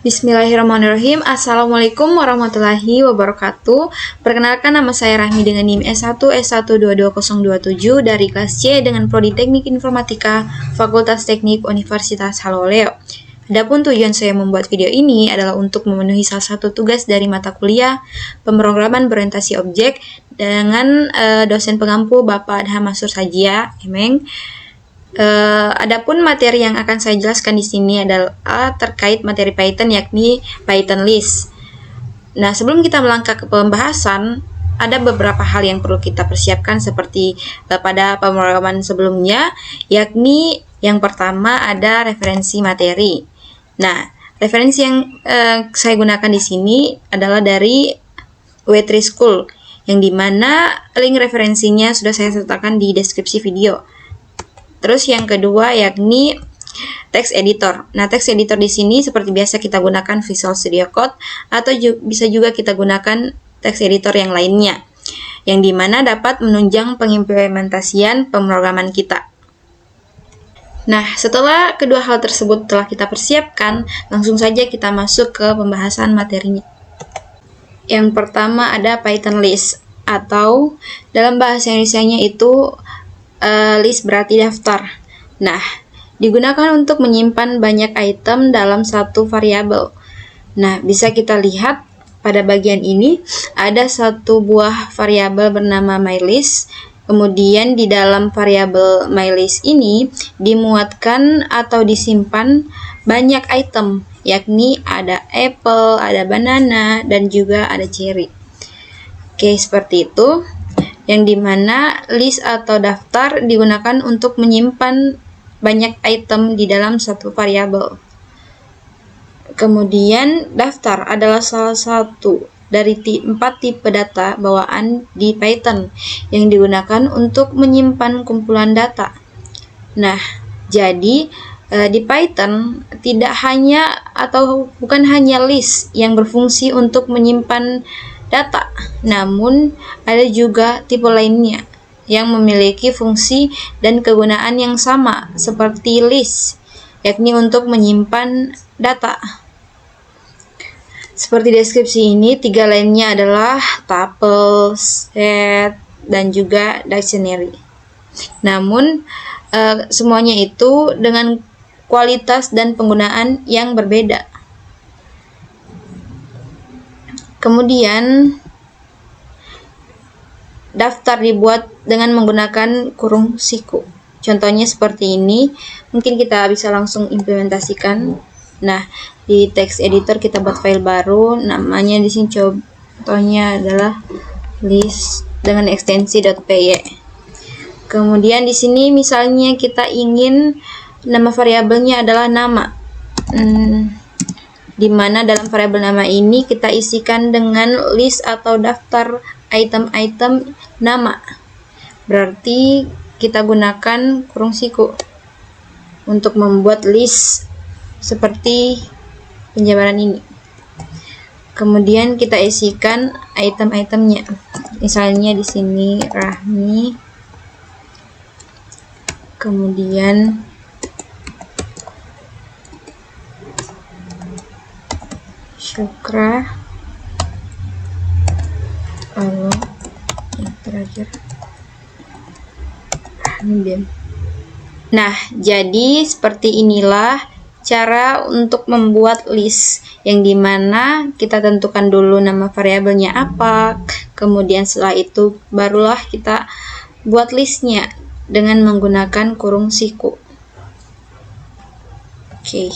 Bismillahirrahmanirrahim. Assalamualaikum warahmatullahi wabarakatuh. Perkenalkan, nama saya Rahmi dengan NIM S1 S1222027 dari kelas C dengan Prodi Teknik Informatika Fakultas Teknik Universitas Haloleo. Adapun tujuan saya membuat video ini adalah untuk memenuhi salah satu tugas dari mata kuliah pemrograman berorientasi objek dengan dosen pengampu Bapak Adham Mansur Sajia, Emeng. Adapun materi yang akan saya jelaskan di sini adalah terkait materi Python, yakni Python list. Nah, sebelum kita melangkah ke pembahasan, ada beberapa hal yang perlu kita persiapkan seperti pada pemrograman sebelumnya, yakni yang pertama ada referensi materi. Nah, referensi yang saya gunakan di sini adalah dari W3 School, yang dimana link referensinya sudah saya sertakan di deskripsi video. Terus yang kedua yakni text editor. Nah, text editor di sini seperti biasa kita gunakan Visual Studio Code atau bisa juga kita gunakan text editor yang lainnya, yang dimana dapat menunjang pengimplementasian pemrograman kita. Nah, setelah kedua hal tersebut telah kita persiapkan, langsung saja kita masuk ke pembahasan materinya. Yang pertama ada Python list, atau dalam bahasa Indonesianya itu list berarti daftar. Nah, digunakan untuk menyimpan banyak item dalam satu variabel. Nah, bisa kita lihat pada bagian ini ada satu buah variabel bernama mylist. Kemudian di dalam variabel mylist ini dimuatkan atau disimpan banyak item, yakni ada apple, ada banana, dan juga ada cherry. Oke, seperti itu. Yang dimana list atau daftar digunakan untuk menyimpan banyak item di dalam satu variabel. Kemudian daftar adalah salah satu dari 4 tipe data bawaan di Python yang digunakan untuk menyimpan kumpulan data. Nah, jadi di Python tidak hanya atau bukan hanya list yang berfungsi untuk menyimpan data, namun ada juga tipe lainnya yang memiliki fungsi dan kegunaan yang sama seperti list, yakni untuk menyimpan data. Seperti deskripsi ini, 3 lainnya adalah tuple, set, dan juga dictionary. Namun semuanya itu dengan kualitas dan penggunaan yang berbeda. Kemudian daftar dibuat dengan menggunakan kurung siku. Contohnya seperti ini. Mungkin kita bisa langsung implementasikan. Nah, di text editor kita buat file baru, namanya di sini contohnya adalah list dengan ekstensi .py. Kemudian di sini misalnya kita ingin nama variabelnya adalah nama. Di mana dalam variabel nama ini kita isikan dengan list atau daftar item-item nama. Berarti kita gunakan kurung siku untuk membuat list seperti penjabaran ini. Kemudian kita isikan item-itemnya. Misalnya di sini Rahmi. Kemudian Syukra, lalu yang terakhir Hamidin. Nah, jadi seperti inilah cara untuk membuat list, yang dimana kita tentukan dulu nama variabelnya apa, kemudian setelah itu barulah kita buat listnya dengan menggunakan kurung siku. Oke.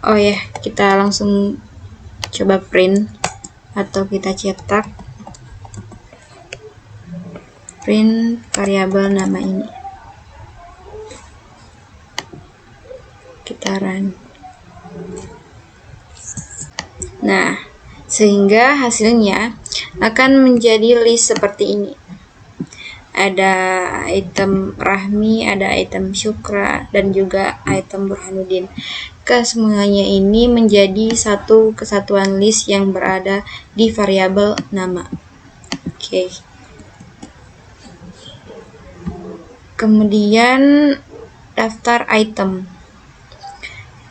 Oh ya, kita langsung coba print atau kita cetak print variabel nama ini. Kita run. Nah, sehingga hasilnya akan menjadi list seperti ini. Ada item Rahmi, ada item Syukra, dan juga item Burhanuddin. Kesemuanya ini menjadi satu kesatuan list yang berada di variabel nama. Oke. Kemudian daftar item.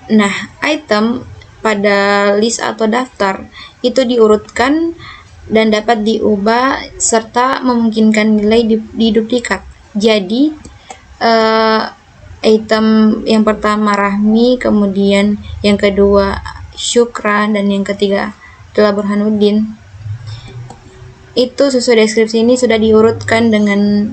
Nah, item pada list atau daftar itu diurutkan dan dapat diubah serta memungkinkan nilai diduplikat. Jadi item yang pertama Rahmi, kemudian yang kedua Syukra, dan yang ketiga adalah Burhanuddin. Itu sesuai deskripsi ini sudah diurutkan dengan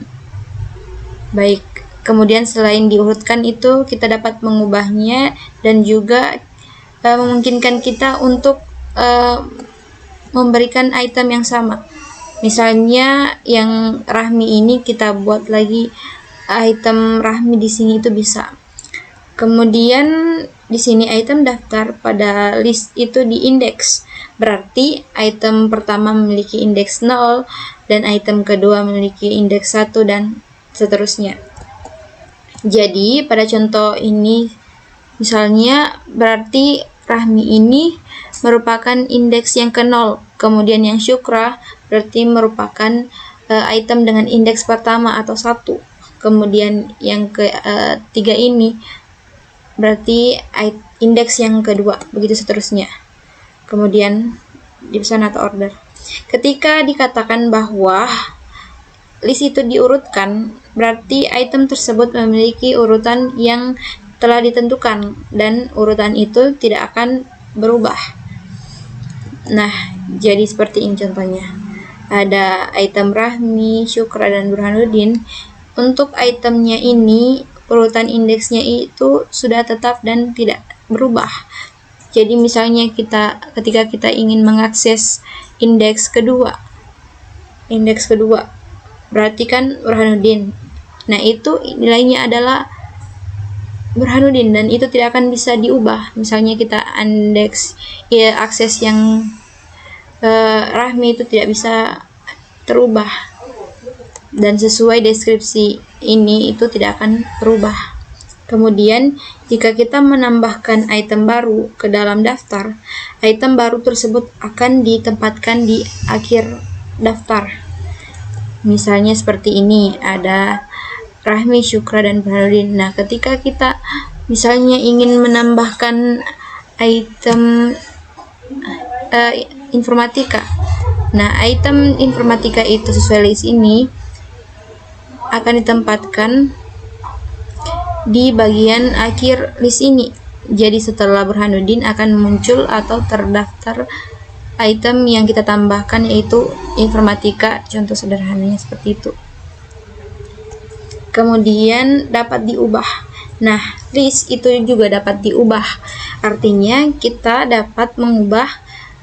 baik. Kemudian selain diurutkan itu kita dapat mengubahnya dan juga memungkinkan kita untuk memberikan item yang sama. Misalnya yang Rahmi ini kita buat lagi item Rahmi di sini itu bisa. Kemudian di sini item daftar pada list itu diindeks. Berarti item pertama memiliki indeks 0 dan item kedua memiliki indeks 1 dan seterusnya. Jadi pada contoh ini misalnya berarti Rahmi ini merupakan indeks yang ke-0, kemudian yang Syukra berarti merupakan item dengan indeks pertama atau 1, kemudian yang ketiga ini berarti indeks yang kedua, begitu seterusnya. Kemudian dipesan atau order. Ketika dikatakan bahwa list itu diurutkan, berarti item tersebut memiliki urutan yang telah ditentukan dan urutan itu tidak akan berubah. Nah, jadi seperti ini contohnya. Ada item Rahmi, Syukra, dan Burhanuddin. Untuk itemnya ini, urutan indeksnya itu sudah tetap dan tidak berubah. Jadi misalnya ketika kita ingin mengakses indeks kedua, berarti kan Burhanuddin. Nah, itu nilainya adalah Burhanuddin dan itu tidak akan bisa diubah. Misalnya kita akses yang Rahmi itu tidak bisa terubah dan sesuai deskripsi ini itu tidak akan berubah. Kemudian jika kita menambahkan item baru ke dalam daftar, item baru tersebut akan ditempatkan di akhir daftar. Misalnya seperti ini, ada Rahmi, Syukra, dan Burhanuddin. Nah, ketika kita misalnya ingin menambahkan item informatika, nah item informatika itu sesuai list ini akan ditempatkan di bagian akhir list ini. Jadi setelah Burhanuddin akan muncul atau terdaftar item yang kita tambahkan, yaitu informatika. Contoh sederhananya seperti itu. Kemudian dapat diubah. Nah, list itu juga dapat diubah. Artinya kita dapat mengubah,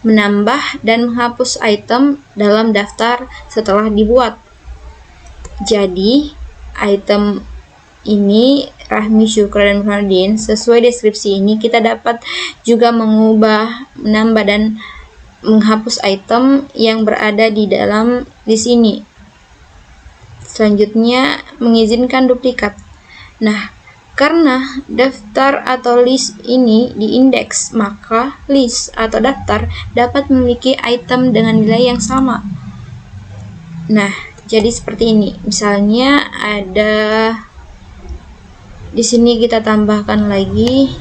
menambah, dan menghapus item dalam daftar setelah dibuat. Jadi, item ini Rahmi, Syukra, dan Burhanuddin sesuai deskripsi ini kita dapat juga mengubah, menambah, dan menghapus item yang berada di dalam list ini. Selanjutnya, mengizinkan duplikat. Nah, karena daftar atau list ini diindeks, maka list atau daftar dapat memiliki item dengan nilai yang sama. Nah, jadi seperti ini. Misalnya ada di sini kita tambahkan lagi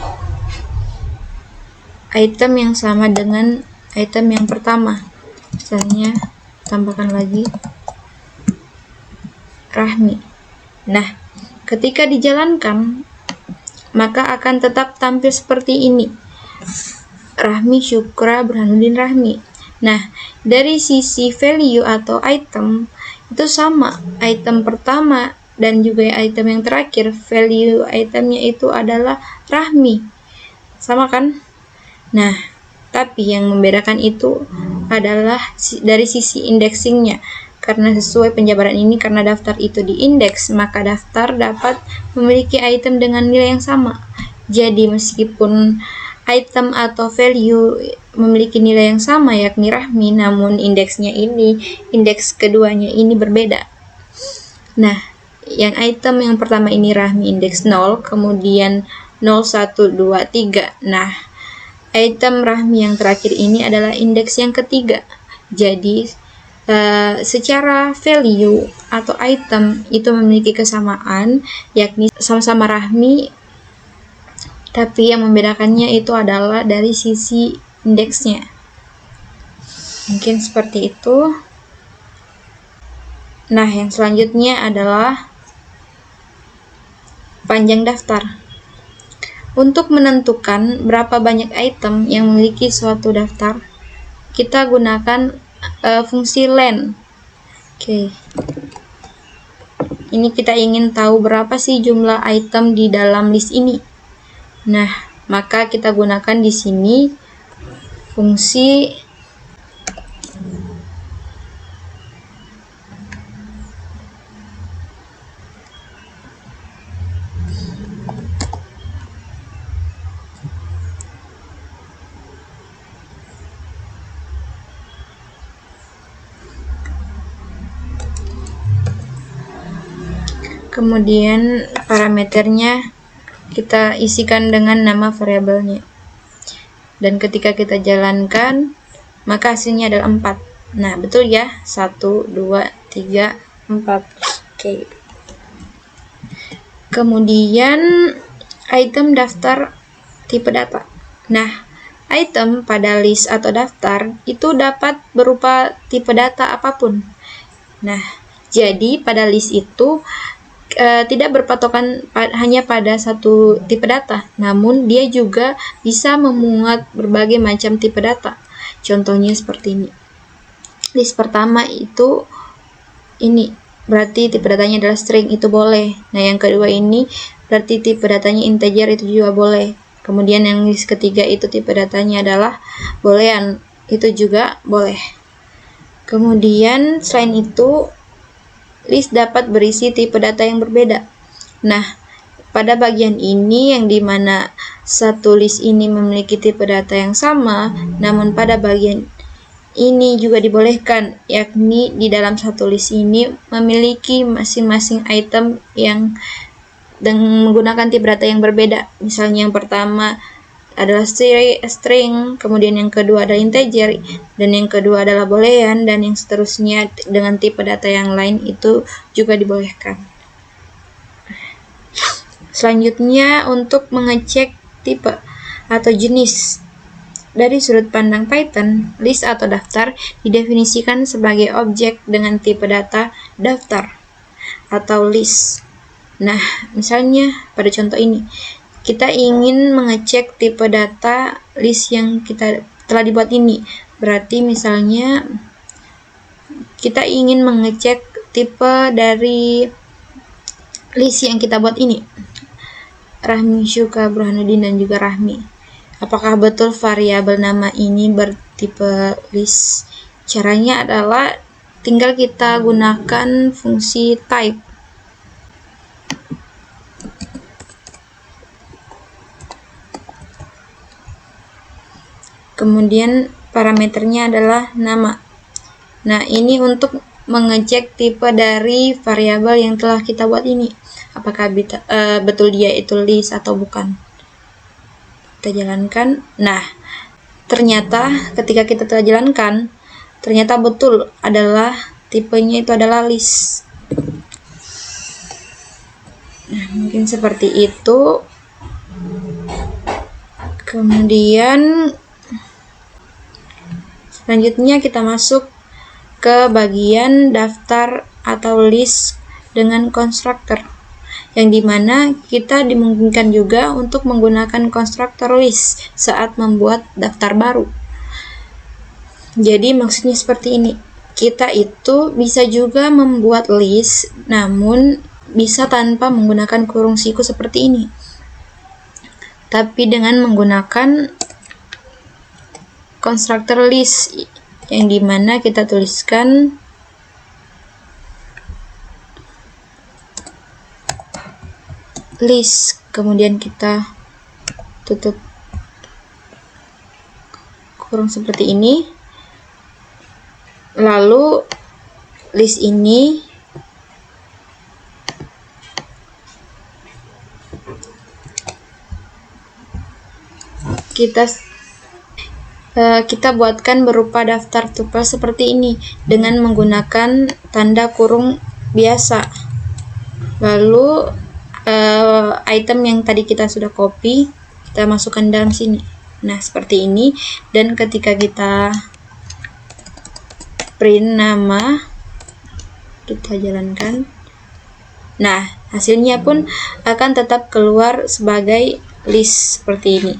item yang sama dengan item yang pertama. Misalnya tambahkan lagi Rahmi. Nah, ketika dijalankan maka akan tetap tampil seperti ini. Rahmi, Syukra, Burhanuddin, Rahmi. Nah, dari sisi value atau item itu sama. Item pertama dan juga item yang terakhir, value itemnya itu adalah Rahmi. Sama kan? Nah, tapi yang membedakan itu adalah dari sisi indexingnya. Karena sesuai penjabaran ini, karena daftar itu diindeks, maka daftar dapat memiliki item dengan nilai yang sama. Jadi meskipun item atau value memiliki nilai yang sama yakni Rahmi, namun indeksnya ini, indeks keduanya ini berbeda. Nah, yang item yang pertama ini Rahmi indeks 0, kemudian 0, 1, 2, 3. Nah, item Rahmi yang terakhir ini adalah indeks yang ketiga. Jadi secara value atau item itu memiliki kesamaan, yakni sama-sama Rahmi Tapi yang membedakannya itu adalah dari sisi indeksnya. Mungkin seperti itu. Nah, yang selanjutnya adalah panjang daftar. Untuk menentukan berapa banyak item yang memiliki suatu daftar, kita gunakan fungsi len. Oke. Ini kita ingin tahu berapa sih jumlah item di dalam list ini. Nah, maka kita gunakan di sini fungsi kemudian parameternya kita isikan dengan nama variabelnya. Dan ketika kita jalankan, maka hasilnya adalah 4. Nah, betul ya? 1, 2, 3, 4. Oke. Kemudian item daftar tipe data. Nah, item pada list atau daftar itu dapat berupa tipe data apapun. Nah, jadi pada list itu tidak berpatokan hanya pada satu tipe data, namun dia juga bisa memuat berbagai macam tipe data. Contohnya seperti ini. List pertama itu ini, berarti tipe datanya adalah string, itu boleh. Nah, yang kedua ini berarti tipe datanya integer, itu juga boleh. Kemudian yang list ketiga itu tipe datanya adalah boolean, itu juga boleh. Kemudian selain itu, list dapat berisi tipe data yang berbeda. Nah, pada bagian ini yang dimana satu list ini memiliki tipe data yang sama, namun pada bagian ini juga dibolehkan, yakni di dalam satu list ini memiliki masing-masing item yang menggunakan tipe data yang berbeda. Misalnya yang pertama adalah string, kemudian yang kedua adalah integer, dan yang kedua adalah boolean, dan yang seterusnya dengan tipe data yang lain itu juga dibolehkan. Selanjutnya, untuk mengecek tipe atau jenis. Dari sudut pandang Python, list atau daftar didefinisikan sebagai objek dengan tipe data daftar atau list. Nah, misalnya pada contoh ini, kita ingin mengecek tipe data list yang kita telah dibuat ini. Berarti misalnya kita ingin mengecek tipe dari list yang kita buat ini. Rahmi, Syuka, Burhanuddin, dan juga Rahmi. Apakah betul variabel nama ini bertipe list? Caranya adalah tinggal kita gunakan fungsi type. Kemudian parameternya adalah nama. Nah, ini untuk mengecek tipe dari variabel yang telah kita buat ini. Apakah betul dia itu list atau bukan. Kita jalankan. Nah, ternyata ketika kita telah jalankan, ternyata betul adalah tipenya itu adalah list. Nah, mungkin seperti itu. Kemudian selanjutnya kita masuk ke bagian daftar atau list dengan konstruktor, yang dimana kita dimungkinkan juga untuk menggunakan konstruktor list saat membuat daftar baru. Jadi maksudnya seperti ini, kita itu bisa juga membuat list, namun bisa tanpa menggunakan kurung siku seperti ini, tapi dengan menggunakan konstruktor list, yang dimana kita tuliskan list, kemudian kita tutup kurung seperti ini. Lalu list ini kita buatkan berupa daftar tuple seperti ini dengan menggunakan tanda kurung biasa. Lalu item yang tadi kita sudah copy, kita masukkan dalam sini. Nah, seperti ini. Dan ketika kita print nama, kita jalankan. Nah, hasilnya pun akan tetap keluar sebagai list seperti ini.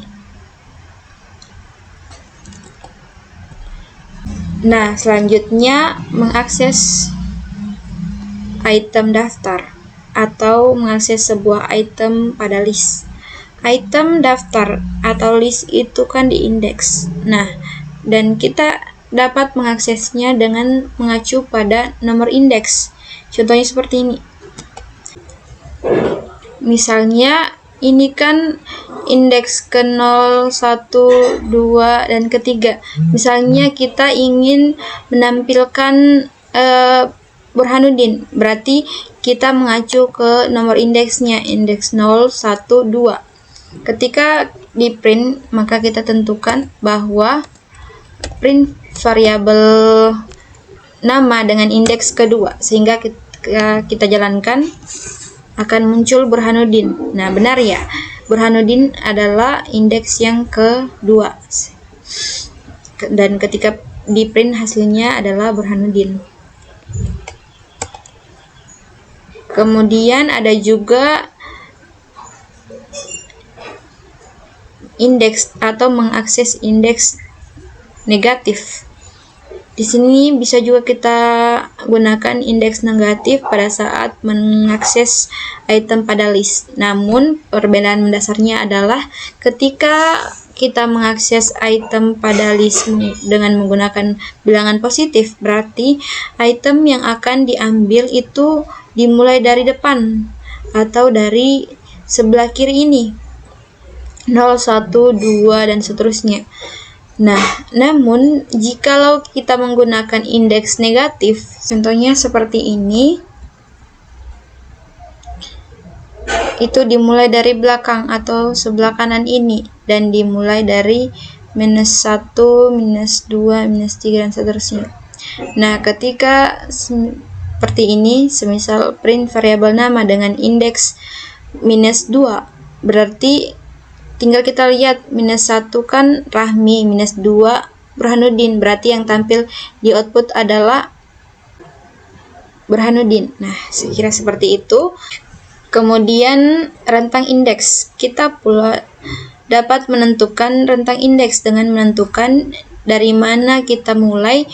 Nah, selanjutnya mengakses item daftar atau mengakses sebuah item pada list. Item daftar atau list itu kan di indeks. Nah, dan kita dapat mengaksesnya dengan mengacu pada nomor indeks. Contohnya seperti ini. Misalnya ini kan indeks ke 0, 1, 2, dan ketiga. Misalnya kita ingin menampilkan Burhanuddin, berarti kita mengacu ke nomor indeksnya, indeks 0, 1, 2. Ketika di print, maka kita tentukan bahwa print variabel nama dengan indeks kedua, sehingga kita jalankan akan muncul Burhanuddin. Nah, benar ya, Burhanuddin adalah indeks yang kedua, dan ketika di print hasilnya adalah Burhanuddin. Kemudian ada juga indeks atau mengakses indeks negatif. Di sini bisa juga kita gunakan indeks negatif pada saat mengakses item pada list. Namun perbedaan mendasarnya adalah ketika kita mengakses item pada list dengan menggunakan bilangan positif, berarti item yang akan diambil itu dimulai dari depan atau dari sebelah kiri ini, 0, 1, 2, dan seterusnya. Nah, namun jikalau kita menggunakan indeks negatif, contohnya seperti ini, itu dimulai dari belakang atau sebelah kanan ini, dan dimulai dari -1, -2, -3, dan seterusnya. Nah, ketika seperti ini, semisal print variabel nama dengan indeks -2, berarti tinggal kita lihat, -1 kan Rahmi, -2 Burhanuddin, berarti yang tampil di output adalah Burhanuddin. Nah, sekira seperti itu. Kemudian rentang indeks, kita pula dapat menentukan rentang indeks dengan menentukan dari mana kita mulai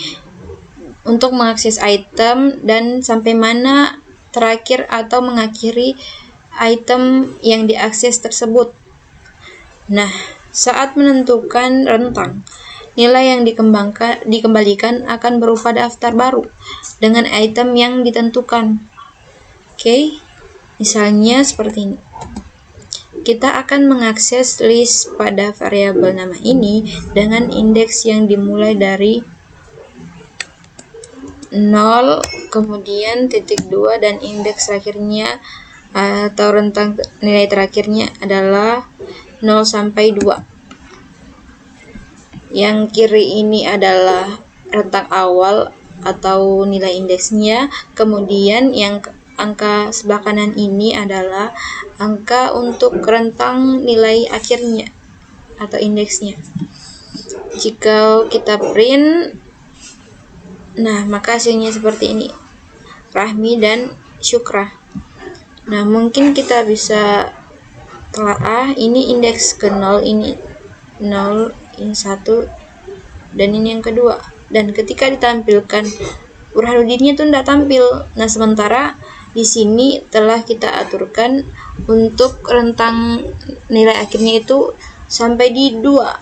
untuk mengakses item dan sampai mana terakhir atau mengakhiri item yang diakses tersebut. Nah, saat menentukan rentang, nilai yang dikembalikan akan berupa daftar baru dengan item yang ditentukan. Oke, misalnya seperti ini. Kita akan mengakses list pada variabel nama ini dengan indeks yang dimulai dari 0, kemudian -2, dan indeks terakhirnya atau rentang nilai terakhirnya adalah 0 sampai 2. Yang kiri ini adalah rentang awal atau nilai indeksnya, kemudian yang angka sebelah kanan ini adalah angka untuk rentang nilai akhirnya atau indeksnya. Jika kita print, nah maka hasilnya seperti ini, Rahmi dan Syukra. Nah, mungkin kita bisa telaah, ini indeks ke 0, ini 0, ini 1, dan ini yang kedua. Dan ketika ditampilkan, Burhanuddinnya itu tidak tampil. Nah, sementara di sini telah kita aturkan untuk rentang nilai akhirnya itu sampai di 2.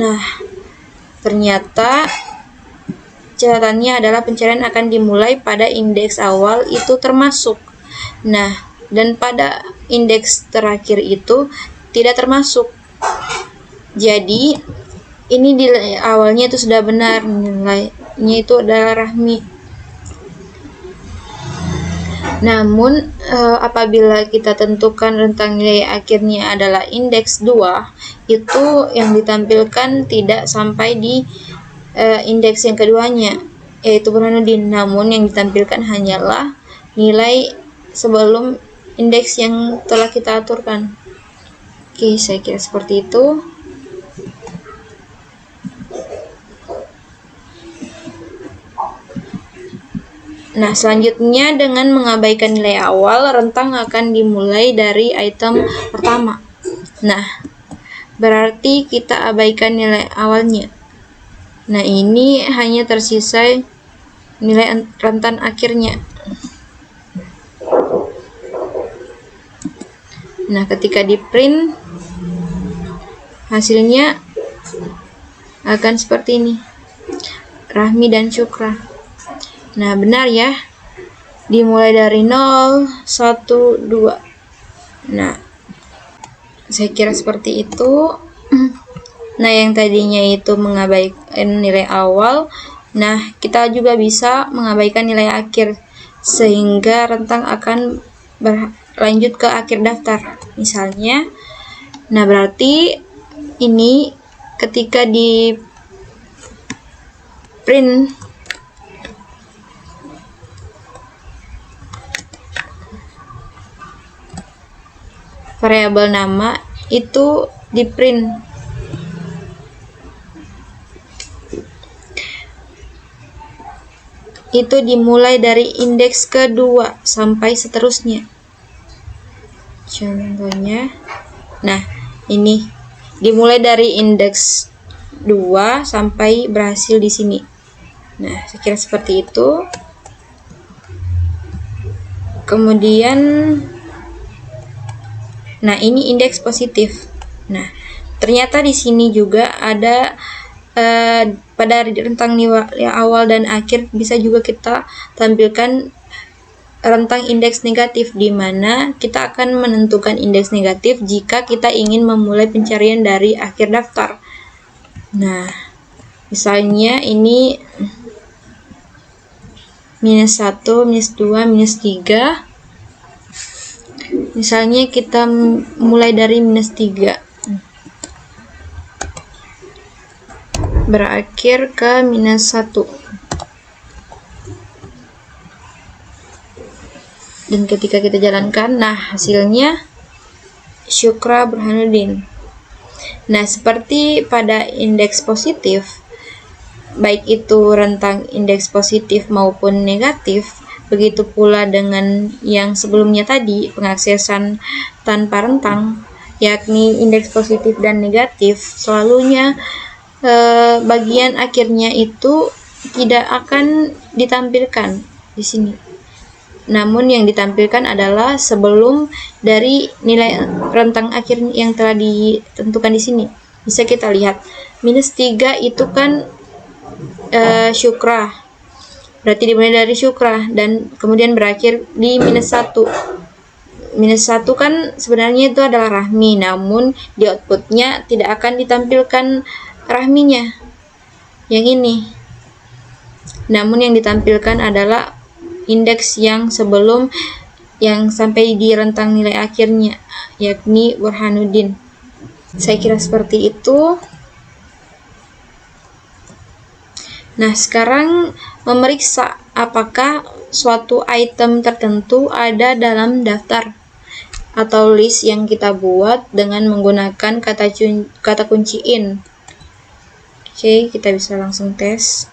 Nah, ternyata catatannya adalah pencarian akan dimulai pada indeks awal itu termasuk. Nah, dan pada indeks terakhir itu tidak termasuk. Jadi ini di awalnya itu sudah benar, nilainya itu adalah Rahmi. Namun apabila kita tentukan rentang nilai akhirnya adalah indeks 2, itu yang ditampilkan tidak sampai di indeks yang keduanya, yaitu Burhanuddin. Namun yang ditampilkan hanyalah nilai sebelum indeks yang telah kita aturkan. Oke, saya kira seperti itu. Nah, selanjutnya dengan mengabaikan nilai awal, rentang akan dimulai dari item pertama. Nah, berarti kita abaikan nilai awalnya. Nah, ini hanya tersisa nilai rentan akhirnya. Nah, ketika di print, hasilnya akan seperti ini. Rahmi dan Syukra. Nah, benar ya. Dimulai dari 0, 1, 2. Nah, saya kira seperti itu. Nah, yang tadinya itu mengabaikan nilai awal, nah kita juga bisa mengabaikan nilai akhir, sehingga rentang akan berlanjut ke akhir daftar. Misalnya, nah berarti ini ketika di print variabel nama itu di print itu dimulai dari indeks kedua sampai seterusnya. Contohnya, nah ini dimulai dari indeks 2 sampai berhasil di sini. Nah, saya kira seperti itu. Kemudian, nah ini indeks positif. Nah, ternyata di sini juga ada pada rentang nilai awal dan akhir bisa juga kita tampilkan rentang indeks negatif, di mana kita akan menentukan indeks negatif jika kita ingin memulai pencarian dari akhir daftar. Nah, misalnya ini -1, -2, -3. Misalnya kita mulai dari -3. Berakhir ke -1. Dan ketika kita jalankan, nah hasilnya Syukra Burhanuddin. Nah, seperti pada indeks positif, baik itu rentang indeks positif maupun negatif, begitu pula dengan yang sebelumnya tadi, pengaksesan tanpa rentang, yakni indeks positif dan negatif, selalunya bagian akhirnya itu tidak akan ditampilkan di sini. Namun yang ditampilkan adalah sebelum dari nilai rentang akhir yang telah ditentukan di sini. Bisa kita lihat, -3 itu kan Syukra. Berarti dimulai dari Syukra dan kemudian berakhir di -1. -1 kan sebenarnya itu adalah Rahmi, namun di outputnya tidak akan ditampilkan Rahminya. Yang ini. Namun yang ditampilkan adalah indeks yang sebelum yang sampai di rentang nilai akhirnya, yakni Burhanuddin. Saya kira seperti itu. Nah, sekarang memeriksa apakah suatu item tertentu ada dalam daftar atau list yang kita buat dengan menggunakan kata kunci in. Oke, kita bisa langsung tes.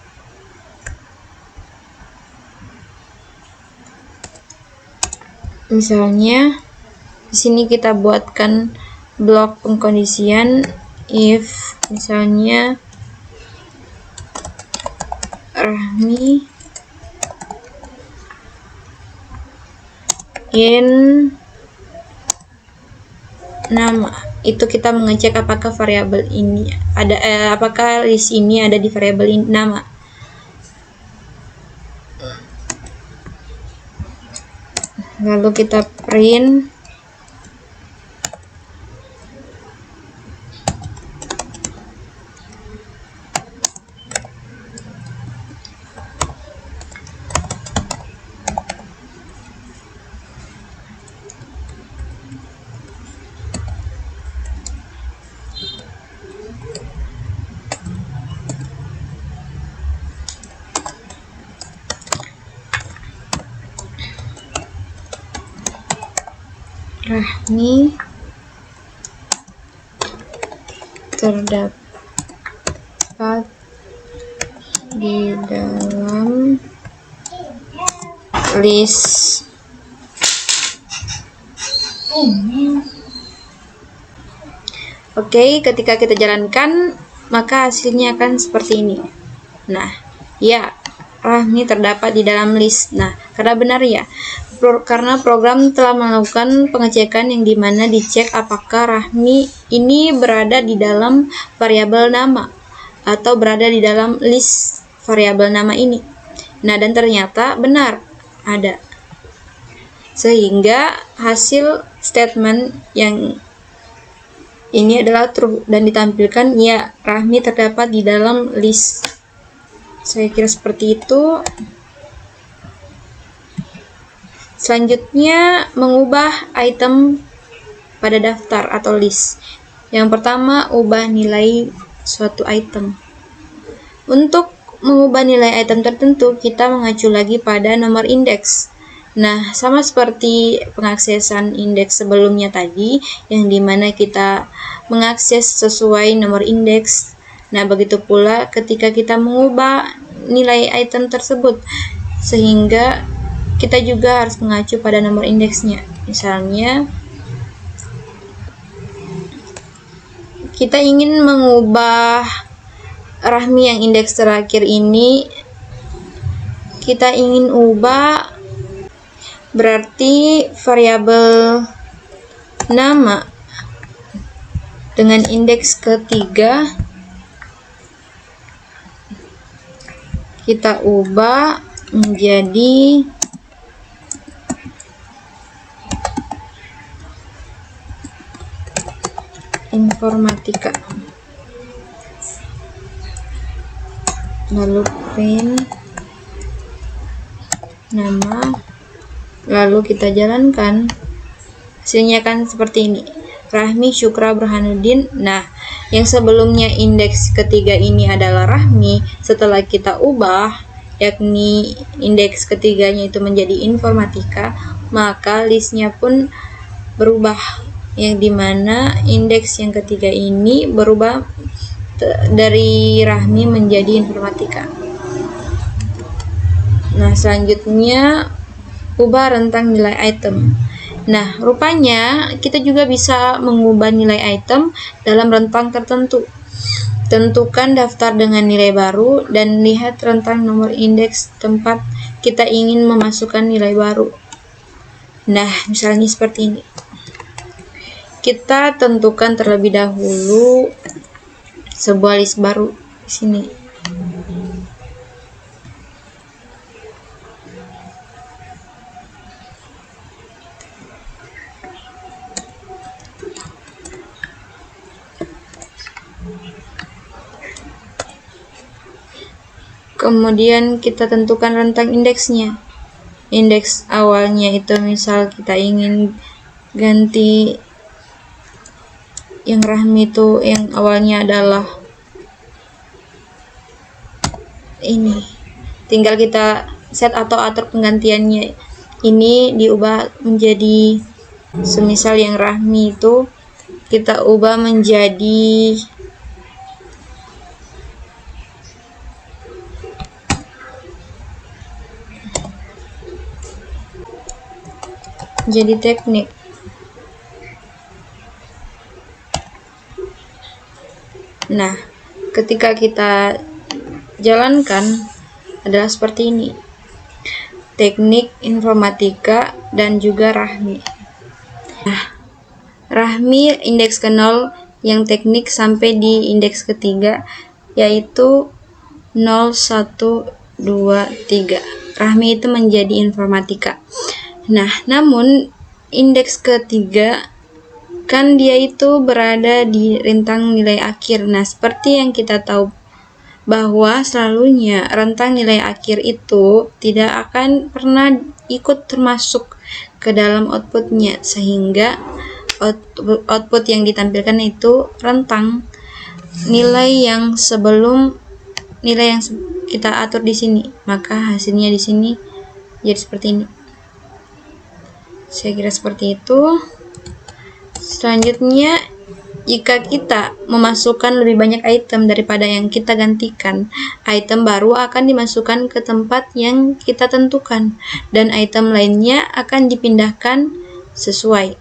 Misalnya di sini kita buatkan blok pengkondisian if misalnya Rahmi in nama, itu kita mengecek apakah variabel ini ada apakah list ini ada di variabel nama. Lalu kita print Rahmi terdapat di dalam list. Oke, ketika kita jalankan, maka hasilnya akan seperti ini. Nah, ya, Rahmi terdapat di dalam list. Nah, karena benar ya, karena program telah melakukan pengecekan yang dimana dicek apakah Rahmi ini berada di dalam variabel nama atau berada di dalam list variabel nama ini. Nah, dan ternyata benar ada. Sehingga hasil statement yang ini adalah true dan ditampilkan ya, Rahmi terdapat di dalam list. Saya kira seperti itu. Selanjutnya, mengubah item pada daftar atau list. Yang pertama, ubah nilai suatu item. Untuk mengubah nilai item tertentu, kita mengacu lagi pada nomor indeks. Nah, sama seperti pengaksesan indeks sebelumnya tadi, yang dimana kita mengakses sesuai nomor indeks. Nah, begitu pula ketika kita mengubah nilai item tersebut, sehingga kita juga harus mengacu pada nomor indeksnya. Misalnya, kita ingin mengubah Rahmi yang indeks terakhir ini, kita ingin ubah, berarti variabel nama dengan indeks ketiga kita ubah menjadi informatika, lalu print nama, lalu kita jalankan. Hasilnya kan seperti ini, Rahmi Syukra Burhanuddin. Nah, yang sebelumnya indeks ketiga ini adalah Rahmi, setelah kita ubah, yakni indeks ketiganya itu menjadi informatika, maka listnya pun berubah, yang dimana indeks yang ketiga ini berubah dari Rahmi menjadi informatika. Nah, selanjutnya ubah rentang nilai item. Nah, rupanya kita juga bisa mengubah nilai item dalam rentang tertentu. Tentukan daftar dengan nilai baru dan lihat rentang nomor indeks tempat kita ingin memasukkan nilai baru. Nah, misalnya seperti ini. Kita tentukan terlebih dahulu sebuah list baru di sini. Kemudian kita tentukan rentang indeksnya. Indeks awalnya itu misal kita ingin ganti yang Rahmi itu yang awalnya adalah ini. Tinggal kita set atau atur penggantiannya. Ini diubah menjadi semisal yang Rahmi itu kita ubah menjadi teknik. Nah, ketika kita jalankan adalah seperti ini. Teknik, informatika, dan juga Rahmi. Nah, Rahmi indeks ke-0, yang teknik sampai di indeks ketiga, yaitu 0, 1, 2, 3. Rahmi itu menjadi informatika. Nah, namun indeks ketiga kan dia itu berada di rentang nilai akhir. Nah, seperti yang kita tahu bahwa selalunya rentang nilai akhir itu tidak akan pernah ikut termasuk ke dalam outputnya, sehingga output yang ditampilkan itu rentang nilai yang sebelum nilai yang kita atur di sini. Maka hasilnya di sini jadi seperti ini. Saya kira seperti itu. Selanjutnya Jika kita memasukkan lebih banyak item daripada yang kita gantikan, item baru akan dimasukkan ke tempat yang kita tentukan, dan item lainnya akan dipindahkan sesuai.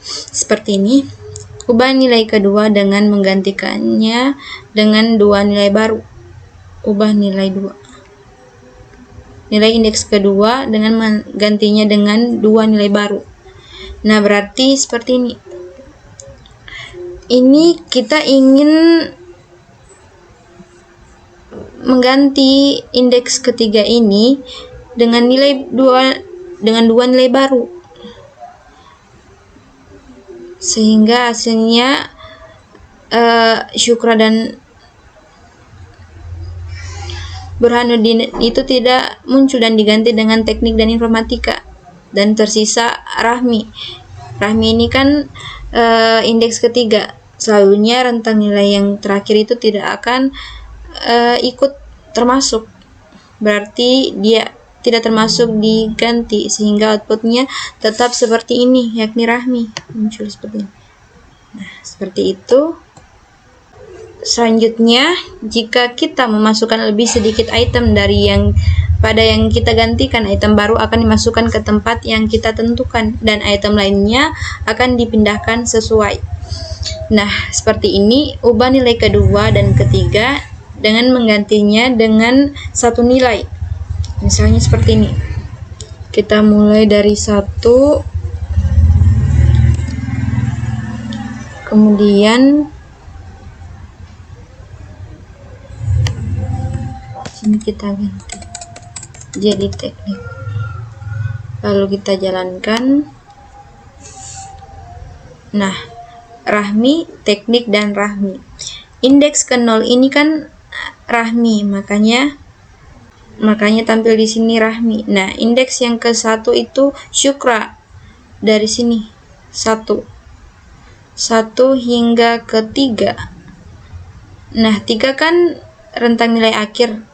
Seperti ini. Ubah nilai kedua dengan menggantikannya dengan 2 nilai baru. Ubah nilai 2. Nilai indeks kedua dengan menggantinya dengan 2 nilai baru. Nah, berarti seperti ini. Ini kita ingin mengganti indeks ketiga ini dengan nilai 2 nilai baru. Sehingga hasilnya Syukra dan Burhanuddin itu tidak muncul dan diganti dengan teknik dan informatika, dan tersisa Rahmi. Rahmi ini kan indeks ketiga, selalunya rentang nilai yang terakhir itu tidak akan ikut termasuk, berarti dia tidak termasuk diganti, sehingga outputnya tetap seperti ini, yakni Rahmi muncul seperti ini. Nah, seperti itu. Selanjutnya, jika kita memasukkan lebih sedikit item dari yang kita gantikan, item baru akan dimasukkan ke tempat yang kita tentukan, dan item lainnya akan dipindahkan sesuai. Nah, seperti ini. Ubah nilai kedua dan ketiga dengan menggantinya dengan 1 nilai. Misalnya seperti ini. Kita mulai dari 1, kemudian sini kita ganti jadi teknik, lalu kita jalankan. Nah, Rahmi, teknik, dan Rahmi. Indeks ke 0 ini kan Rahmi, makanya tampil di sini Rahmi. Nah, indeks yang ke 1 itu Syukra, dari sini 1 hingga ke 3. Nah, 3 kan rentang nilai akhir,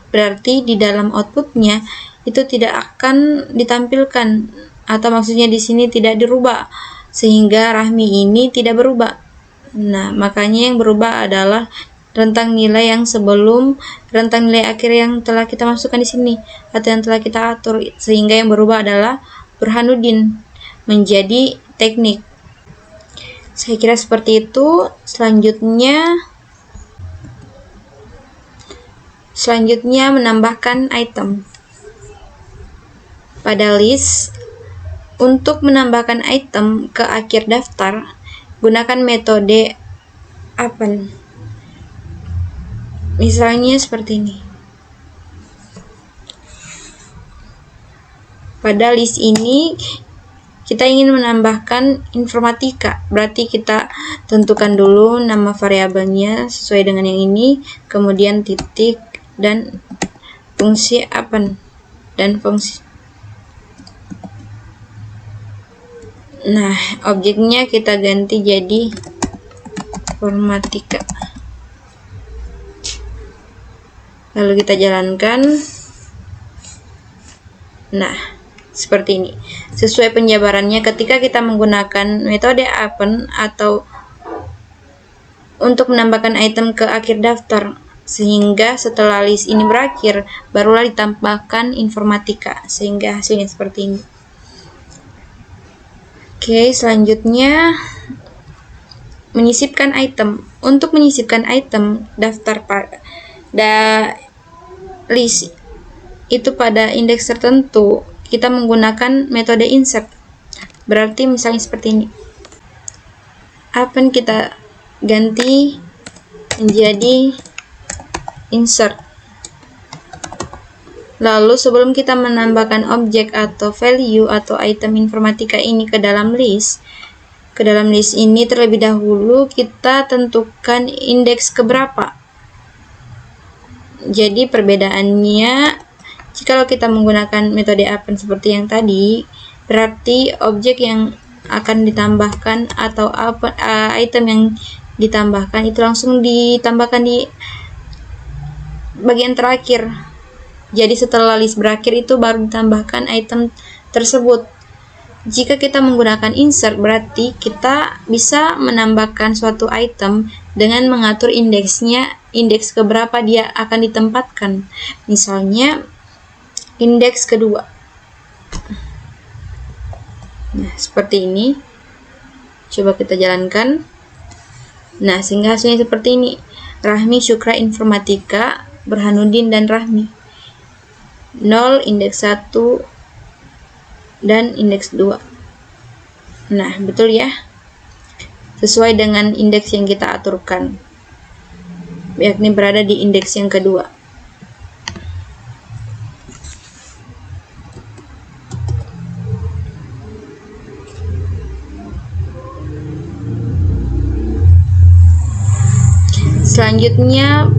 berarti di dalam outputnya itu tidak akan ditampilkan, atau maksudnya di sini tidak dirubah, sehingga Rahmi ini tidak berubah. Nah, makanya yang berubah adalah rentang nilai yang sebelum rentang nilai akhir yang telah kita masukkan di sini, atau yang telah kita atur, sehingga yang berubah adalah Burhanuddin menjadi teknik. Saya kira seperti itu. Selanjutnya menambahkan item pada list. Untuk menambahkan item ke akhir daftar, gunakan metode append. Misalnya seperti ini. Pada list ini kita ingin menambahkan informatika, berarti kita tentukan dulu nama variabelnya sesuai dengan yang ini, kemudian titik dan fungsi append dan fungsi. Nah, objeknya kita ganti jadi informatika. Lalu kita jalankan. Nah, seperti ini. Sesuai penjabarannya, ketika kita menggunakan metode append atau untuk menambahkan item ke akhir daftar, sehingga setelah list ini berakhir, barulah ditambahkan informatika, sehingga hasilnya seperti ini. Oke, selanjutnya menyisipkan item. Untuk menyisipkan item daftar pada list itu pada indeks tertentu, kita menggunakan metode insert. Berarti misalnya seperti ini. Append kita ganti menjadi insert. Lalu sebelum kita menambahkan objek atau value atau item informatika ini ke dalam list ini terlebih dahulu kita tentukan indeks keberapa. Jadi perbedaannya, jika kita menggunakan metode append seperti yang tadi, berarti objek yang akan ditambahkan atau item yang ditambahkan itu langsung ditambahkan di bagian terakhir. Jadi setelah list berakhir itu baru ditambahkan item tersebut. Jika kita menggunakan insert, berarti kita bisa menambahkan suatu item dengan mengatur indeksnya, indeks keberapa dia akan ditempatkan. Misalnya indeks kedua. Nah, seperti ini. Coba kita jalankan. Nah, sehingga hasilnya seperti ini. Rahmi, Syukra, Informatika, Burhanuddin, dan Rahmi. 0, indeks 1, dan indeks 2. Nah, betul ya. Sesuai dengan indeks yang kita aturkan, yakni berada di indeks yang kedua. Selanjutnya,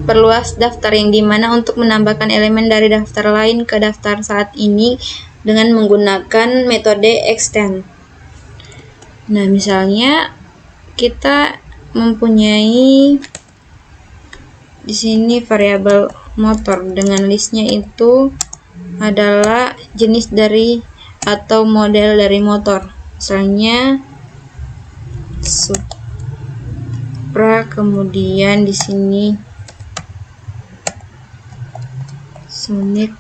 perluas daftar, yang dimana untuk menambahkan elemen dari daftar lain ke daftar saat ini dengan menggunakan metode extend. Nah, misalnya kita mempunyai di sini variabel motor dengan listnya itu adalah jenis dari atau model dari motor. Misalnya Supra, kemudian di sini Sonic,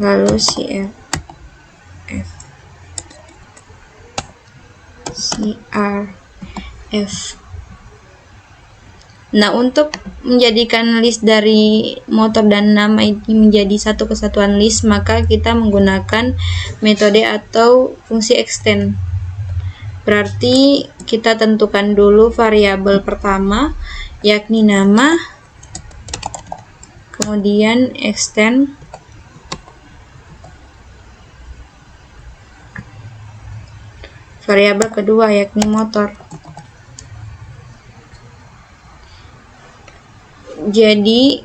lalu CRF. Nah, untuk menjadikan list dari motor dan nama ini menjadi satu kesatuan list, maka kita menggunakan metode atau fungsi extend. Berarti kita tentukan dulu variabel pertama, yakni nama, kemudian extend, variabel kedua yakni motor. Jadi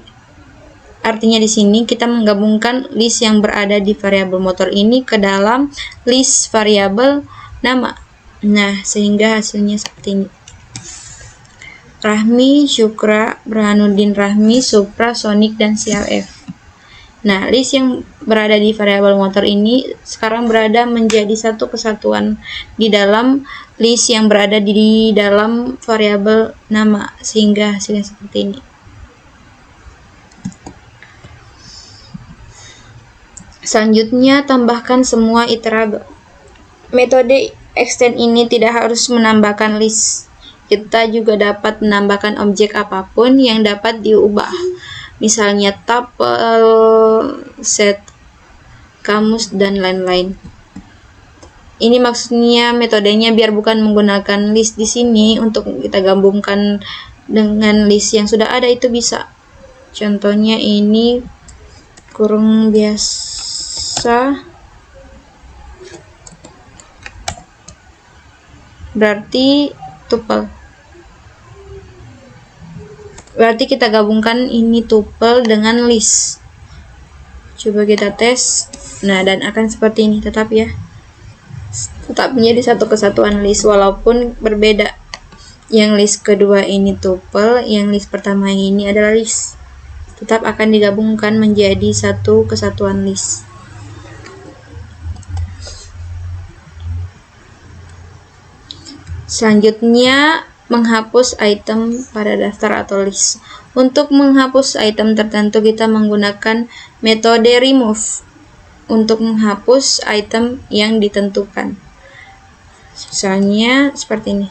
artinya di sini kita menggabungkan list yang berada di variabel motor ini ke dalam list variabel nama. Nah, sehingga hasilnya seperti ini. Rahmi, Syukra, Burhanuddin, Rahmi, Supra, Sonic, dan CRF. Nah, list yang berada di variabel motor ini sekarang berada menjadi satu kesatuan di dalam list yang berada di dalam variabel nama, sehingga hasilnya seperti ini. Selanjutnya, tambahkan semua iterable. Metode extend ini tidak harus menambahkan list. Kita juga dapat menambahkan objek apapun yang dapat diubah. Misalnya tuple, set, kamus, dan lain-lain. Ini maksudnya metodenya biar bukan menggunakan list di sini untuk kita gabungkan dengan list yang sudah ada, itu bisa. Contohnya ini kurung biasa, berarti tuple. Berarti kita gabungkan ini tuple dengan list. Coba kita tes. Nah, dan akan seperti ini tetap ya. Tetap menjadi satu kesatuan list walaupun berbeda. Yang list kedua ini tuple, yang list pertama ini adalah list. Tetap akan digabungkan menjadi satu kesatuan list. Selanjutnya, menghapus item pada daftar atau list. Untuk menghapus item tertentu, kita menggunakan metode remove untuk menghapus item yang ditentukan. Misalnya seperti ini.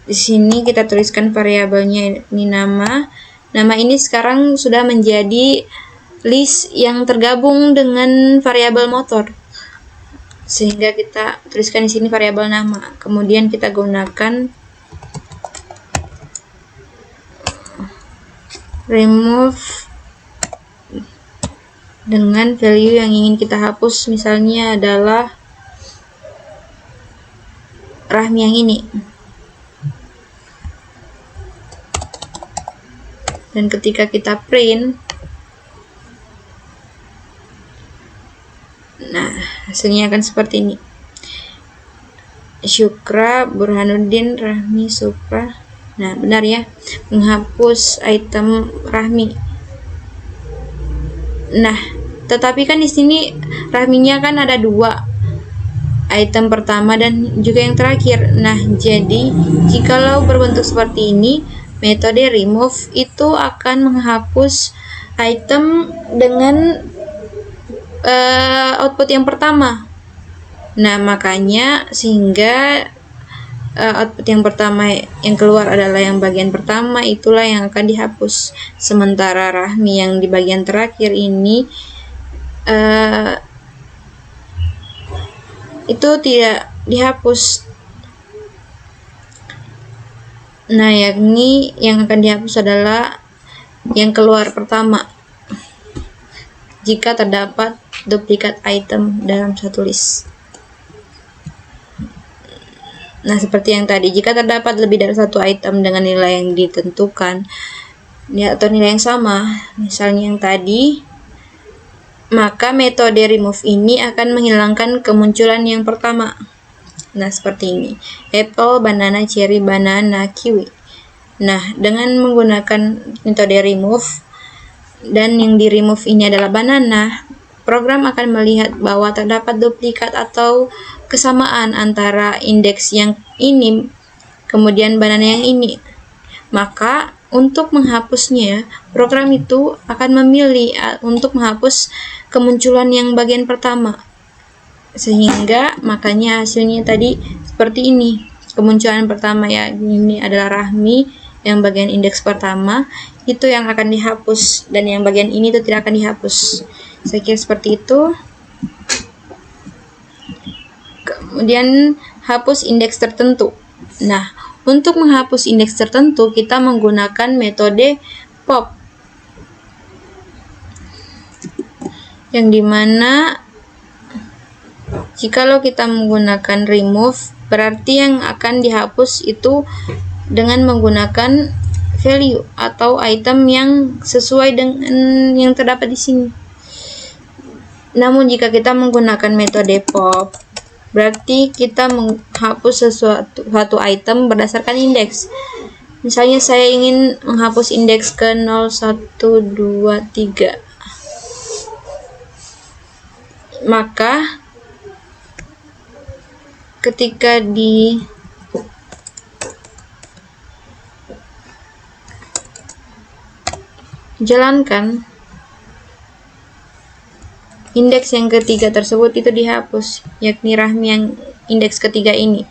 Di sini kita tuliskan variabelnya ini nama. Nama ini sekarang sudah menjadi list yang tergabung dengan variabel motor. Sehingga kita tuliskan di sini variabel nama. Kemudian kita gunakan remove dengan value yang ingin kita hapus, misalnya adalah Rahmi yang ini. Dan ketika kita print, nah, hasilnya akan seperti ini. Syukra, Burhanuddin, Rahmi, Supra, Nah, benar ya, menghapus item Rahmi. Nah, tetapi kan di sini Rahminya kan ada 2, item pertama dan juga yang terakhir. Nah, jadi jikalau berbentuk seperti ini, metode remove itu akan menghapus item dengan output yang pertama. Nah, makanya sehingga output yang pertama yang keluar adalah yang bagian pertama, itulah yang akan dihapus. Sementara Rahmi yang di bagian terakhir ini itu tidak dihapus. Nah, yakni yang akan dihapus adalah yang keluar pertama jika terdapat duplikat item dalam satu list. Nah, seperti yang tadi, jika terdapat lebih dari satu item dengan nilai yang ditentukan atau nilai yang sama, misalnya yang tadi, maka metode remove ini akan menghilangkan kemunculan yang pertama. Nah, seperti ini. Apple, banana, cherry, banana, kiwi. Nah, dengan menggunakan metode remove dan yang di remove ini adalah banana, program akan melihat bahwa terdapat duplikat atau kesamaan antara indeks yang ini kemudian banana yang ini. Maka untuk menghapusnya, program itu akan memilih untuk menghapus kemunculan yang bagian pertama. Sehingga makanya hasilnya tadi seperti ini. Kemunculan pertama ya, ini adalah Rahmi yang bagian indeks pertama itu yang akan dihapus dan yang bagian ini itu tidak akan dihapus. Saya kira seperti itu. Kemudian hapus indeks tertentu. Nah, untuk menghapus indeks tertentu kita menggunakan metode pop, yang dimana jikalau kita menggunakan remove, berarti yang akan dihapus itu dengan menggunakan value atau item yang sesuai dengan yang terdapat di sini. Namun jika kita menggunakan metode pop, berarti kita menghapus suatu item berdasarkan indeks. Misalnya saya ingin menghapus indeks ke 0, 1, 2, 3. Maka ketika dijalankan, indeks yang ketiga tersebut itu dihapus, yakni Rahmi yang indeks ketiga ini,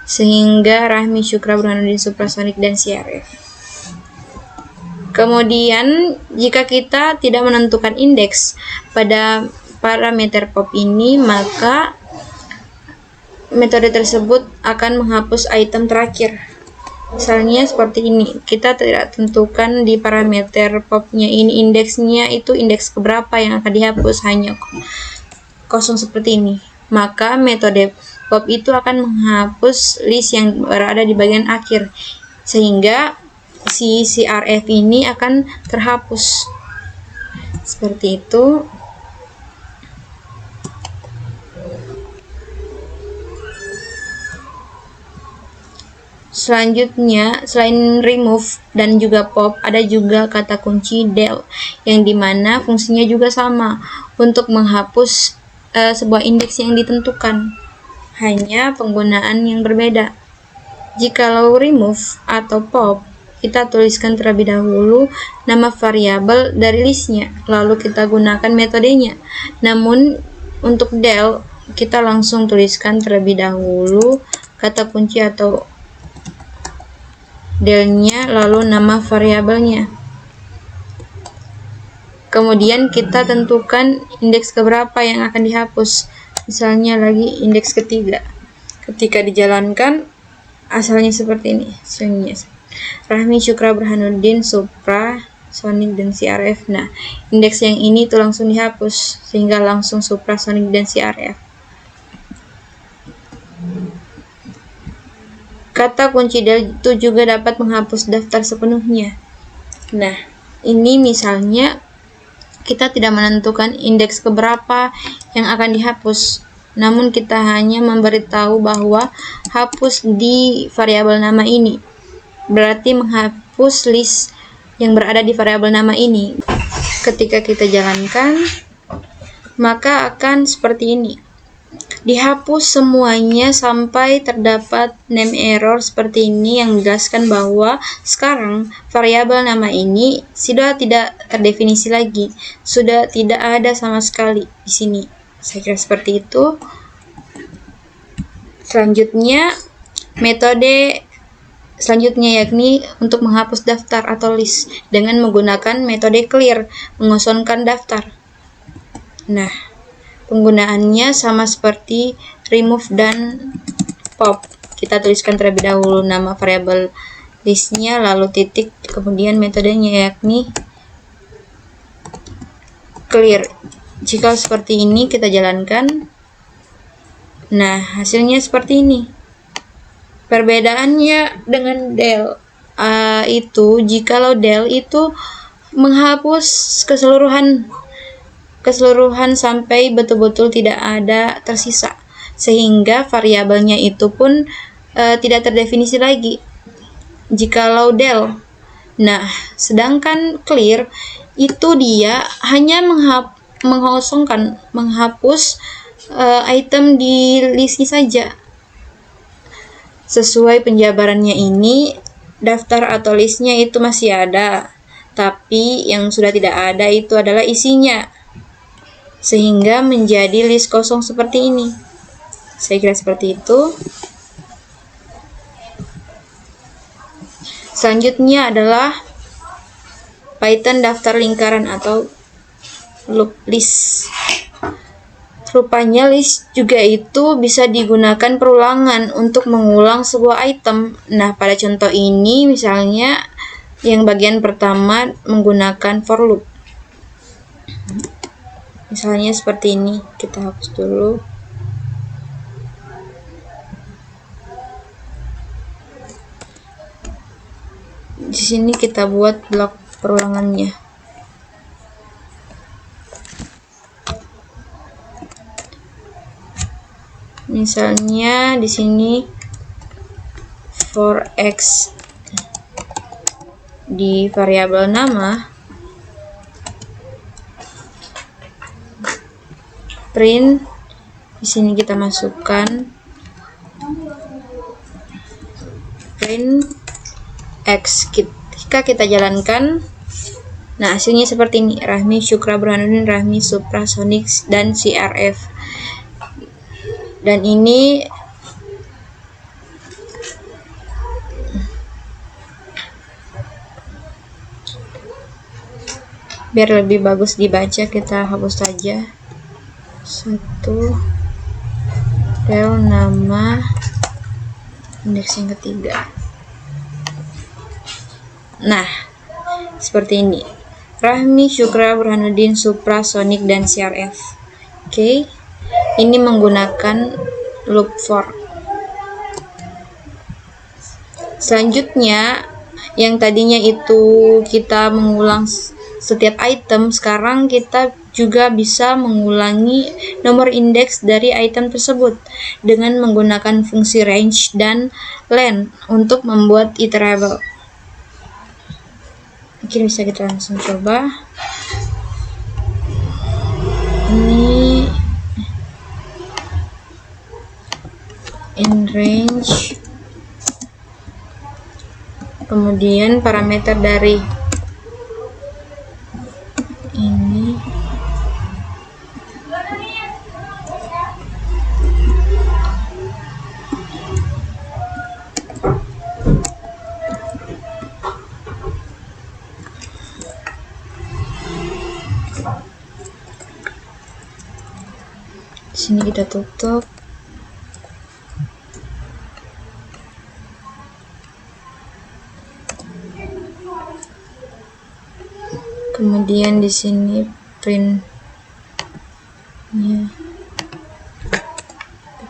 sehingga Rahmi, Syukra, Burhanuddin, Suprasonik, dan CRF. Kemudian jika kita tidak menentukan indeks pada parameter pop ini, maka metode tersebut akan menghapus item terakhir. Misalnya seperti ini, kita tidak tentukan di parameter popnya ini indeksnya itu indeks keberapa yang akan dihapus, hanya kosong seperti ini. Maka metode pop itu akan menghapus list yang berada di bagian akhir, sehingga si CRF ini akan terhapus. Seperti itu. Selanjutnya, selain remove dan juga pop, ada juga kata kunci del, yang dimana fungsinya juga sama untuk menghapus sebuah indeks yang ditentukan, hanya penggunaan yang berbeda. Jikalau remove atau pop, kita tuliskan terlebih dahulu nama variabel dari listnya, lalu kita gunakan metodenya. Namun untuk del, kita langsung tuliskan terlebih dahulu kata kunci atau delnya, lalu nama variabelnya. Kemudian kita tentukan indeks keberapa yang akan dihapus. Misalnya lagi indeks ketiga. Ketika dijalankan, asalnya seperti ini. Rahmi, Syukra, Burhanuddin, Supra, Sonik, dan CRF. Nah, indeks yang ini itu langsung dihapus, sehingga langsung Supra, Sonik, dan CRF. Kata kunci del itu juga dapat menghapus daftar sepenuhnya. Nah, ini misalnya kita tidak menentukan indeks keberapa yang akan dihapus, namun kita hanya memberitahu bahwa hapus di variabel nama ini. berarti menghapus list yang berada di variabel nama ini. Ketika kita jalankan, maka akan seperti ini. Dihapus semuanya sampai terdapat name error seperti ini yang menjelaskan bahwa sekarang variabel nama ini sudah tidak terdefinisi lagi, sudah tidak ada sama sekali di sini. Saya kira seperti itu. Selanjutnya, metode selanjutnya yakni untuk menghapus daftar atau list dengan menggunakan metode clear, mengosongkan daftar. Nah, penggunaannya sama seperti remove dan pop. Kita tuliskan terlebih dahulu nama variabel listnya, lalu titik, kemudian metodenya yakni clear. Jika seperti ini kita jalankan, nah hasilnya seperti ini. Perbedaannya dengan del itu, jikalau del itu menghapus keseluruhan sampai betul-betul tidak ada tersisa, sehingga variabelnya itu pun tidak terdefinisi lagi jikalau del. Nah, sedangkan clear itu dia hanya menghapus item di listnya saja. Sesuai penjabarannya ini, daftar atau listnya itu masih ada, tapi yang sudah tidak ada itu adalah isinya, sehingga menjadi list kosong seperti ini. Saya kira seperti itu. Selanjutnya adalah Python daftar lingkaran atau loop list. Rupanya list juga itu bisa digunakan perulangan untuk mengulang sebuah item. Nah, pada contoh ini misalnya yang bagian pertama menggunakan for loop. Misalnya seperti ini, kita hapus dulu. Di sini kita buat blok perulangannya. Misalnya di sini for x di variabel nama print, di sini kita masukkan print x. Ketika kita jalankan, nah hasilnya seperti ini. Rahmi Syukra Burhanuddin, Rahmi Suprasonic dan CRF. Dan ini biar lebih bagus dibaca, kita hapus saja. Satu del nama indeks yang ketiga. Nah, seperti ini. Rahmi Syukra Burhanuddin, Suprasonic dan CRF. Oke. Ini menggunakan loop for. Selanjutnya, yang tadinya itu kita mengulang setiap item, sekarang kita juga bisa mengulangi nomor indeks dari item tersebut dengan menggunakan fungsi range dan len untuk membuat iterable. Mungkin bisa kita langsung coba. Ini in range, kemudian parameter dari ini di sini kita tutup. Kemudian di sini print ya,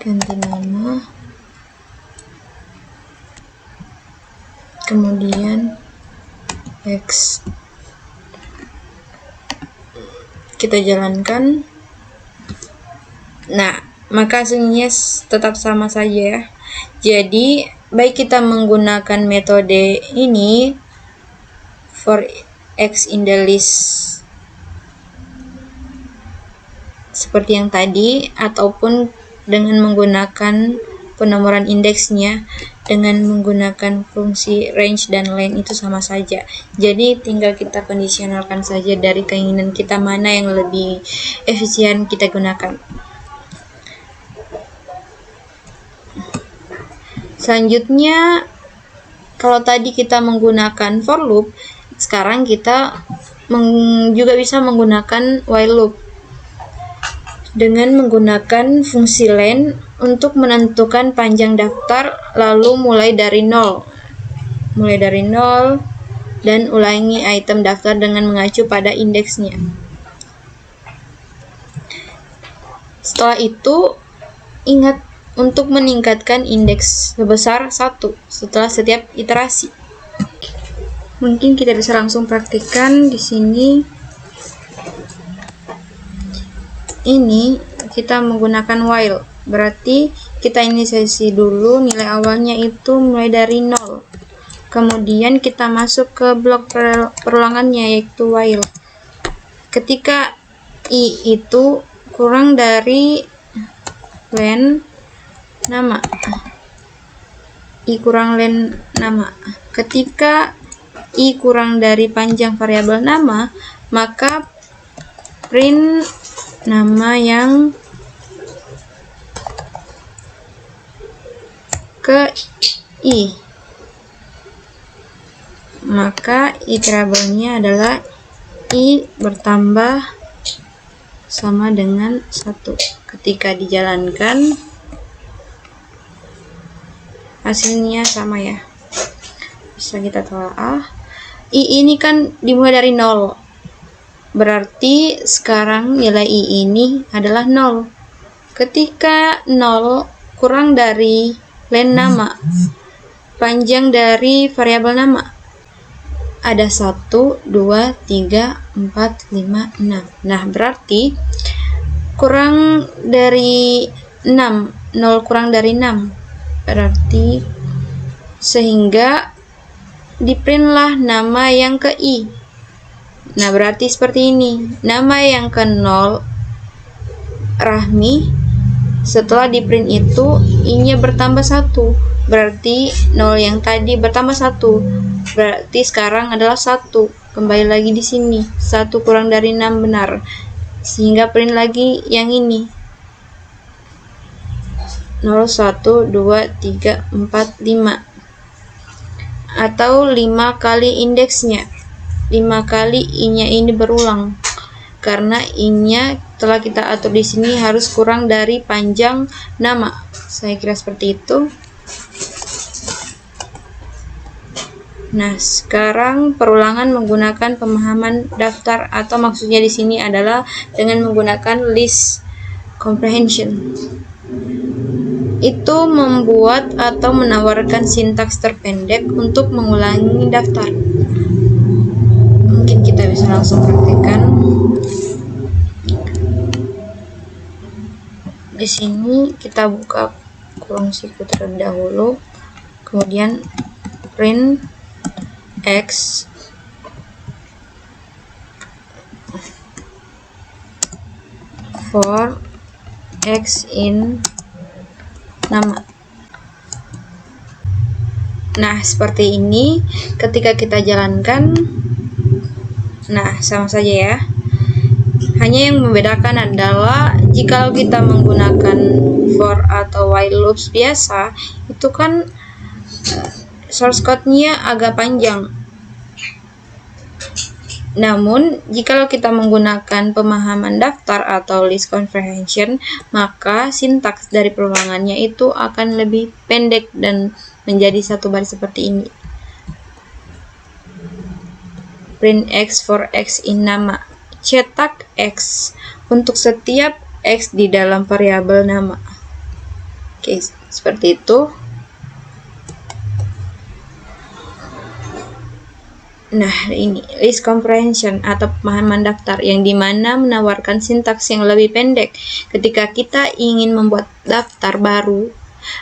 ganti nama, kemudian X. Kita jalankan. Nah, maka hasilnya tetap sama saja ya. Jadi baik kita menggunakan metode ini for X in the list seperti yang tadi, ataupun dengan menggunakan penomoran indeksnya dengan menggunakan fungsi range dan len, itu sama saja. Jadi tinggal kita kondisionalkan saja dari keinginan kita mana yang lebih efisien kita gunakan. Selanjutnya, kalau tadi kita menggunakan for loop, sekarang kita juga bisa menggunakan while loop dengan menggunakan fungsi len untuk menentukan panjang daftar, lalu mulai dari 0 dan ulangi item daftar dengan mengacu pada indeksnya. Setelah itu, ingat untuk meningkatkan indeks sebesar 1 setelah setiap iterasi. Mungkin kita bisa langsung praktikkan di sini. Ini kita menggunakan while, berarti kita inisiasi dulu nilai awalnya itu mulai dari 0. Kemudian kita masuk ke blok perulangannya, yaitu while. Ketika i itu kurang dari len nama, i kurang len nama. Ketika i kurang dari panjang variabel nama, maka print nama yang ke i, maka iterabelnya adalah i bertambah sama dengan 1. Ketika dijalankan hasilnya sama ya, bisa kita telaah. I ini kan dimulai dari 0, berarti sekarang nilai i ini adalah 0. Ketika 0 kurang dari len nama, panjang dari variabel nama, ada 1, 2, 3, 4, 5, 6. Nah, berarti kurang dari 6, 0 kurang dari 6, berarti sehingga diprintlah nama yang ke i. Nah, berarti seperti ini. Nama yang ke 0 Rahmi, setelah di print itu i-nya bertambah 1. Berarti 0 yang tadi bertambah 1. Berarti sekarang adalah 1. Kembali lagi di sini. 1 kurang dari 6 benar. Sehingga print lagi yang ini. 0, 1, 2, 3, 4, 5. Atau 5 kali indeksnya. 5 kali i-nya ini berulang, karena i-nya telah kita atur di sini harus kurang dari panjang nama. Saya kira seperti itu. Nah, sekarang perulangan menggunakan pemahaman daftar, atau maksudnya di sini adalah dengan menggunakan list comprehension. Itu membuat atau menawarkan sintaks terpendek untuk mengulangi daftar. Mungkin kita bisa langsung praktikkan. Di sini kita buka kurung siku terlebih dahulu, kemudian print x for x in nama. Nah, seperti ini. Ketika kita jalankan, nah, sama saja ya. Hanya yang membedakan adalah jika kita menggunakan for atau while loops biasa, itu kan source code-nya agak panjang. Namun, jika kita menggunakan pemahaman daftar atau list comprehension, maka sintaks dari perulangannya itu akan lebih pendek dan menjadi satu baris seperti ini. Print x for x in nama. Cetak x untuk setiap x di dalam variabel nama. Oke, seperti itu. Nah, ini list comprehension atau pemahaman daftar, yang dimana menawarkan sintaks yang lebih pendek. Ketika kita ingin membuat daftar baru,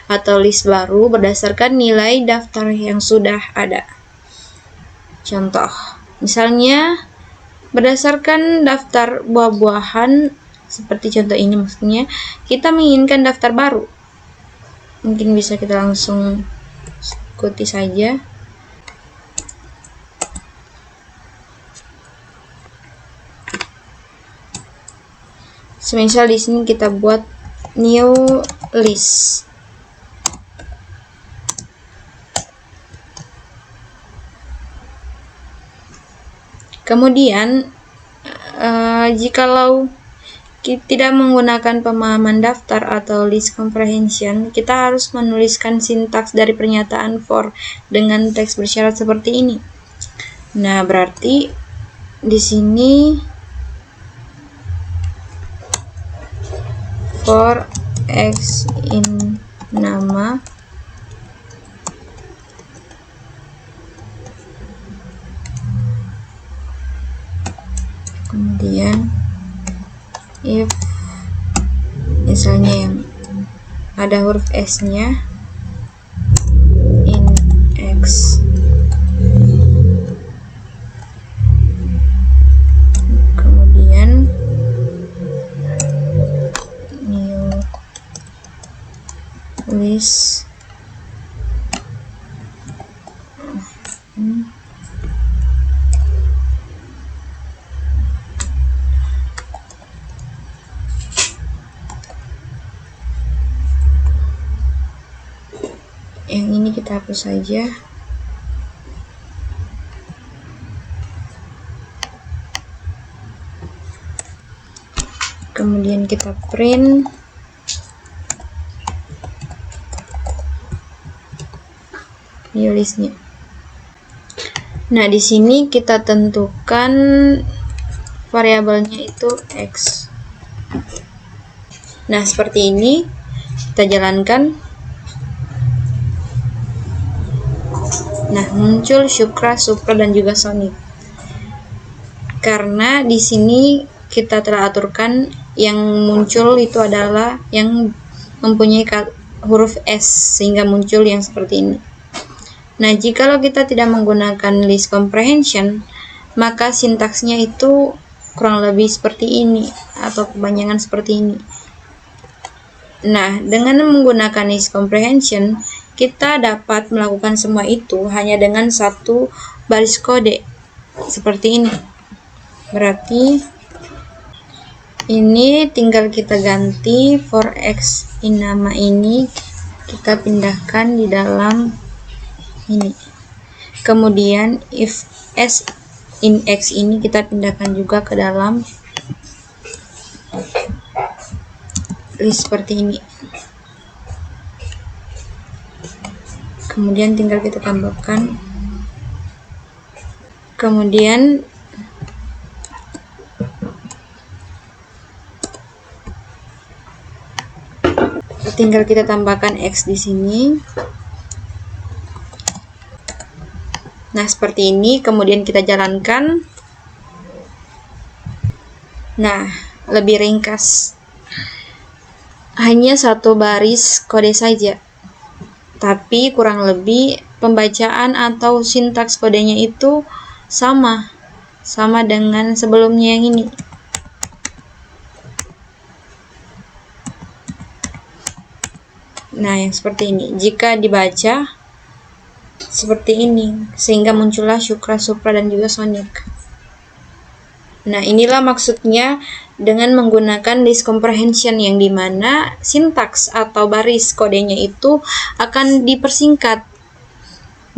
atau list baru berdasarkan nilai daftar yang sudah ada. Contoh, misalnya berdasarkan daftar buah-buahan, seperti contoh ini maksudnya, kita menginginkan daftar baru. Mungkin bisa kita langsung ikuti saja. Semisal di sini kita buat new list. Kemudian jikalau tidak menggunakan pemahaman daftar atau list comprehension, kita harus menuliskan sintaks dari pernyataan for dengan teks bersyarat seperti ini. Nah, berarti di sini for x in nama kemudian if misalnya yang ada huruf s nya in x, kemudian new list yang ini kita hapus saja. Kemudian kita print new listnya. Nah, di sini kita tentukan variabelnya itu x. Nah, seperti ini kita jalankan. Nah, muncul Syukra, Supra, dan juga Sonic. Karena di sini kita telah aturkan yang muncul itu adalah yang mempunyai huruf S, sehingga muncul yang seperti ini. Nah, jikalau kita tidak menggunakan list comprehension, maka sintaksnya itu kurang lebih seperti ini, atau kepanjangan seperti ini. Nah, dengan menggunakan list comprehension, kita dapat melakukan semua itu hanya dengan satu baris kode seperti ini. Berarti ini tinggal kita ganti for x in nama ini, kita pindahkan di dalam ini. Kemudian if s in x ini kita pindahkan juga ke dalam list seperti ini. Kemudian tinggal kita tambahkan, kemudian tinggal kita tambahkan x di sini. Nah, seperti ini. Kemudian kita jalankan. Nah, lebih ringkas, hanya satu baris kode saja, tapi kurang lebih pembacaan atau sintaks kodenya itu sama dengan sebelumnya yang ini. Nah, yang seperti ini. Jika dibaca seperti ini, sehingga muncullah Syukra, Supra, dan juga Sonic. Nah, inilah maksudnya dengan menggunakan list comprehension, yang dimana sintaks atau baris kodenya itu akan dipersingkat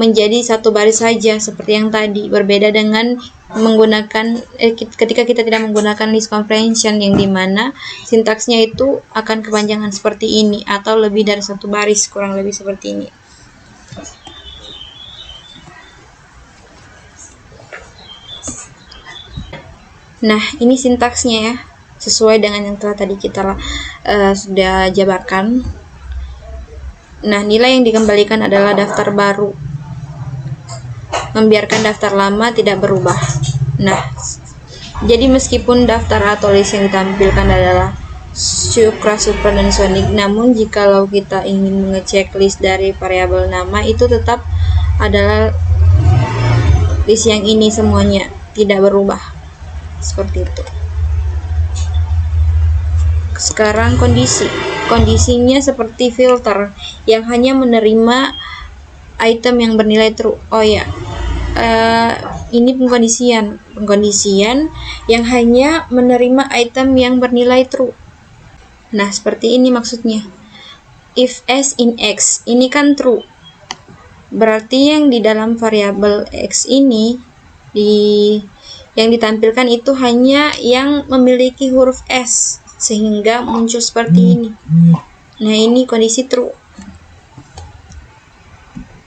menjadi satu baris saja seperti yang tadi. Berbeda dengan menggunakan ketika kita tidak menggunakan list comprehension, yang dimana sintaksnya itu akan kepanjangan seperti ini atau lebih dari satu baris, kurang lebih seperti ini. Nah, ini sintaksnya ya, sesuai dengan yang telah tadi kita sudah jabarkan. Nah, nilai yang dikembalikan adalah daftar baru, membiarkan daftar lama tidak berubah. Nah, jadi meskipun daftar atau list yang ditampilkan adalah Syukra, Supra, dan Sonic. Namun jikalau kita ingin mengecek list dari variabel nama, itu tetap adalah list yang ini semuanya, tidak berubah. Seperti itu. Sekarang kondisinya seperti filter yang hanya menerima item yang bernilai true. Oh ya, ini pengkondisian yang hanya menerima item yang bernilai true. Nah, seperti ini maksudnya. If s in x, ini kan true. Berarti yang di dalam variabel x ini yang ditampilkan itu hanya yang memiliki huruf s, sehingga muncul seperti ini. Nah, ini kondisi true.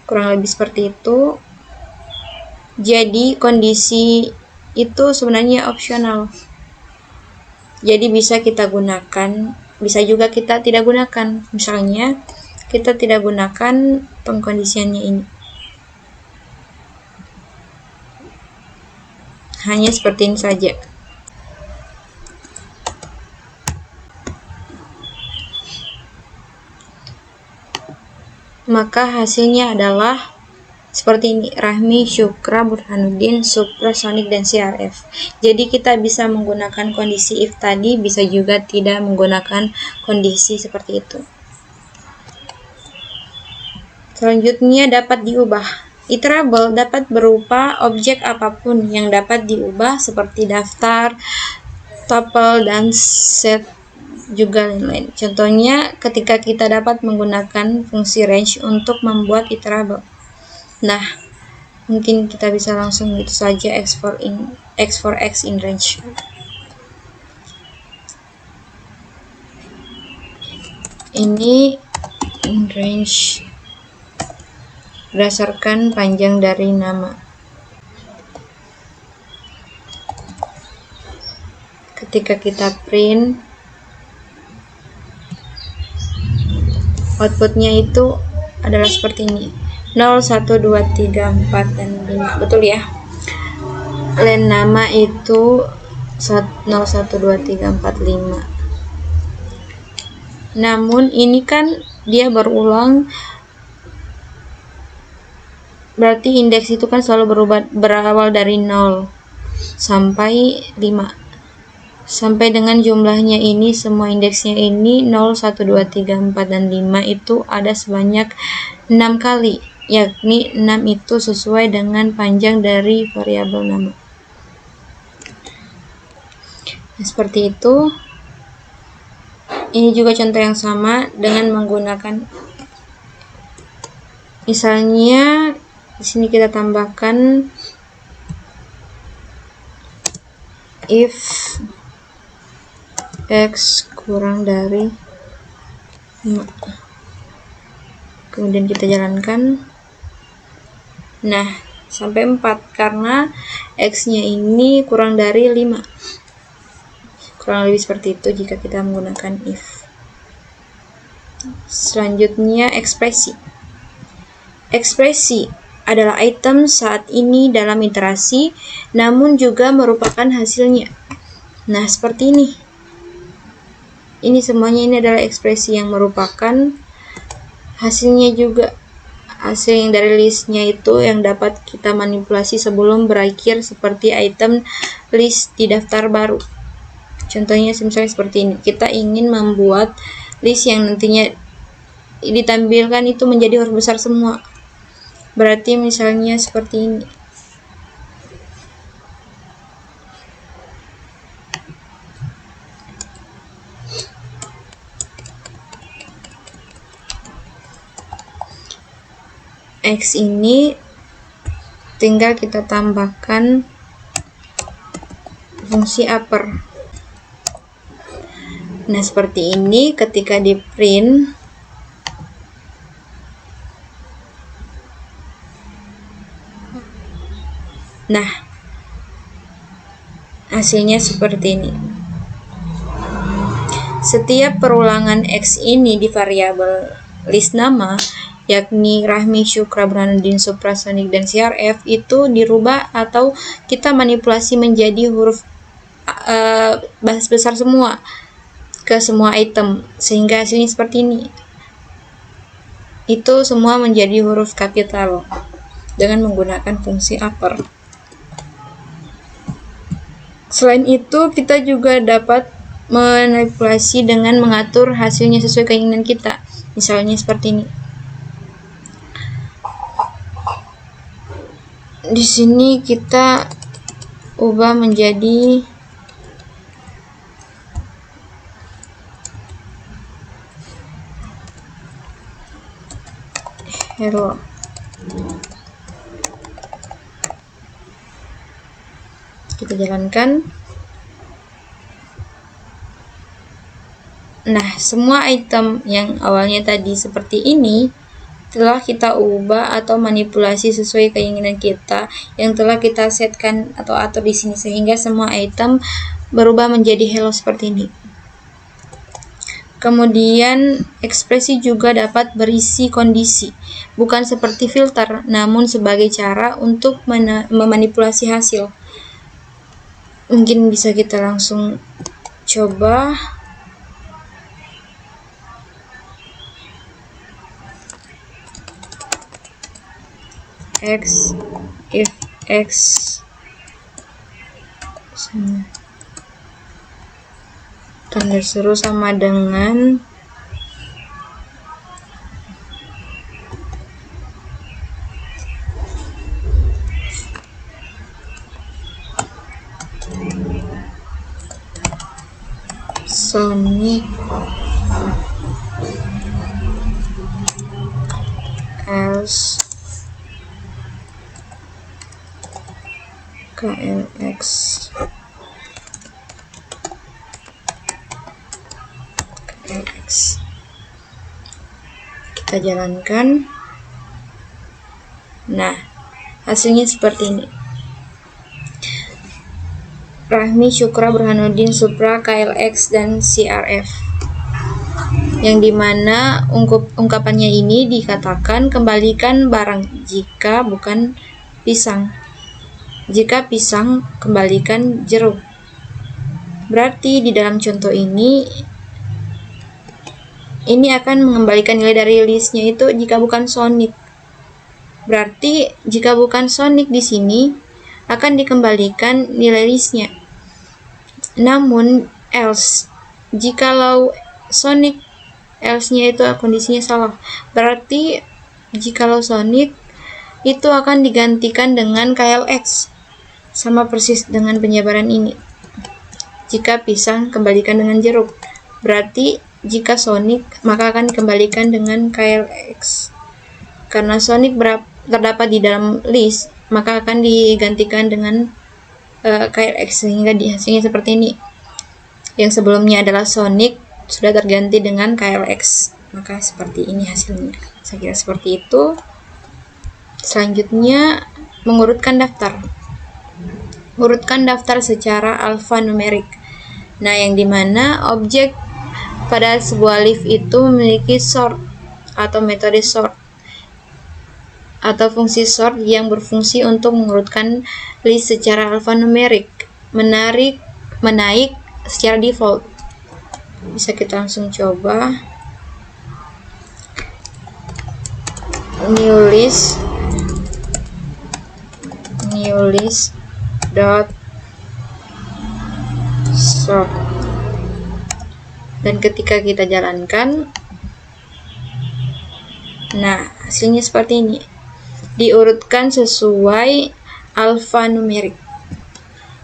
Kurang lebih seperti itu. Jadi kondisi itu sebenarnya opsional. Jadi bisa kita gunakan, bisa juga kita tidak gunakan. Misalnya kita tidak gunakan pengkondisiannya ini. Hanya seperti ini saja. Maka hasilnya adalah seperti ini: Rahmi, Syukra, Burhanuddin, Supra, Sonic, dan CRF. Jadi kita bisa menggunakan kondisi if tadi, bisa juga tidak menggunakan kondisi seperti itu. Selanjutnya dapat diubah. Iterable dapat berupa objek apapun yang dapat diubah seperti daftar, tuple, dan set, juga lain-lain. Contohnya ketika kita dapat menggunakan fungsi range untuk membuat iterable. Nah, mungkin kita bisa langsung gitu saja x for x in range. Ini in range berdasarkan panjang dari nama. Ketika kita print, outputnya itu adalah seperti ini: 0, 1, 2, 3, 4, dan 5. Betul ya? Len nama itu 0, 1, 2, 3, 4, 5. Namun ini kan dia berulang, berarti indeks itu kan selalu berawal dari 0 sampai 5. Sampai dengan jumlahnya ini, semua indeksnya ini 0, 1, 2, 3, 4, dan 5 itu ada sebanyak 6 kali. Yakni 6 itu sesuai dengan panjang dari variabel nama. Nah, seperti itu. Ini juga contoh yang sama dengan menggunakan, misalnya di sini kita tambahkan if x kurang dari 5. Kemudian kita jalankan. Nah, sampai 4 karena x-nya ini kurang dari 5. Kurang lebih seperti itu jika kita menggunakan if. Selanjutnya ekspresi. Ekspresi adalah item saat ini dalam iterasi, namun juga merupakan hasilnya. Nah, seperti ini. Ini semuanya ini adalah ekspresi yang merupakan hasilnya juga. Hasil yang dari listnya itu yang dapat kita manipulasi sebelum berakhir seperti item list di daftar baru. Contohnya misalnya seperti ini. Kita ingin membuat list yang nantinya ditampilkan itu menjadi huruf besar semua. Berarti misalnya seperti ini. X ini tinggal kita tambahkan fungsi upper. Nah, seperti ini ketika di print. Nah, hasilnya seperti ini. Setiap perulangan X ini di variabel list nama, yakni Rahmi, Syukra, Burhanuddin, Supra, Sonic, dan CRF, itu dirubah atau kita manipulasi menjadi huruf bahasa besar semua. ke semua item, sehingga hasilnya seperti ini. Itu semua menjadi huruf kapital dengan menggunakan fungsi upper. Selain itu, kita juga dapat manipulasi dengan mengatur hasilnya sesuai keinginan kita. Misalnya seperti ini. Di sini kita ubah menjadi hello. Kita jalankan. Nah, semua item yang awalnya tadi seperti ini telah kita ubah atau manipulasi sesuai keinginan kita yang telah kita setkan atau atur di sini, sehingga semua item berubah menjadi hello seperti ini. Kemudian ekspresi juga dapat berisi kondisi, bukan seperti filter, namun sebagai cara untuk memanipulasi hasil. Mungkin bisa kita langsung coba. X, if X tanda seru sama dengan Sonic else KLX kita jalankan. Nah, hasilnya seperti ini. Rahmi, Syukra, Burhanuddin, Supra, KLX, dan CRF. Yang dimana ungkapannya ini dikatakan kembalikan barang jika bukan pisang. Jika pisang, kembalikan jeruk. Berarti di dalam contoh ini akan mengembalikan nilai dari listnya itu jika bukan Sonic. Berarti jika bukan Sonic di sini akan dikembalikan nilai listnya. Namun else, jikalau Sonic, else-nya itu kondisinya salah. Berarti jikalau Sonic itu akan digantikan dengan KLX. Sama persis dengan penjabaran ini. Jika pisang, kembalikan dengan jeruk. Berarti jika Sonic, maka akan dikembalikan dengan KLX. Karena Sonic terdapat di dalam list, maka akan digantikan dengan KLX, sehingga hasilnya seperti ini. Yang sebelumnya adalah Sonic sudah terganti dengan KLX, maka seperti ini hasilnya. Saya kira seperti itu. Selanjutnya, mengurutkan daftar. Urutkan daftar secara alfanumerik. Nah, yang dimana objek pada sebuah list itu memiliki sort atau metode sort atau fungsi sort yang berfungsi untuk mengurutkan list secara alfanumerik, menaik secara default. Bisa kita langsung coba. New list dot sort, dan ketika kita jalankan, nah hasilnya seperti ini, diurutkan sesuai alfanumerik.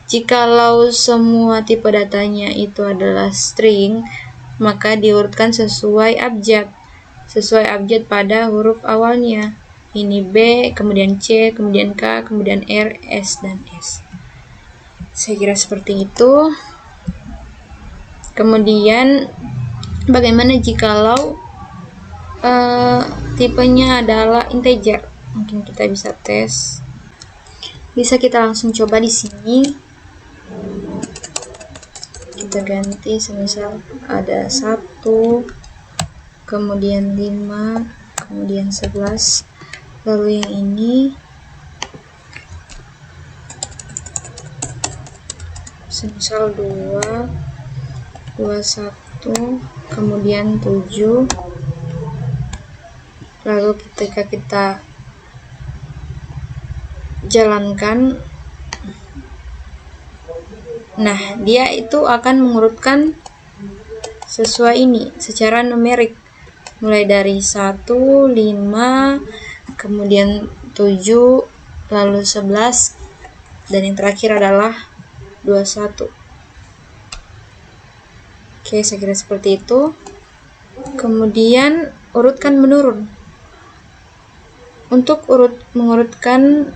Jikalau semua tipe datanya itu adalah string, maka diurutkan sesuai abjad pada huruf awalnya. Ini B, kemudian C, kemudian K, kemudian R, S, dan S. Saya kira seperti itu. Kemudian bagaimana jikalau tipenya adalah integer? Mungkin kita bisa tes. Bisa kita langsung coba di sini. Kita ganti, semisal ada 1, kemudian 5, kemudian 11. Lalu yang ini semisal 2, 21, kemudian 7. Lalu ketika kita jalankan, nah dia itu akan mengurutkan sesuai ini secara numerik, mulai dari 1, 5, kemudian 7, lalu 11, dan yang terakhir adalah 21. Oke, saya kira seperti itu. Kemudian urutkan menurun. Untuk mengurutkan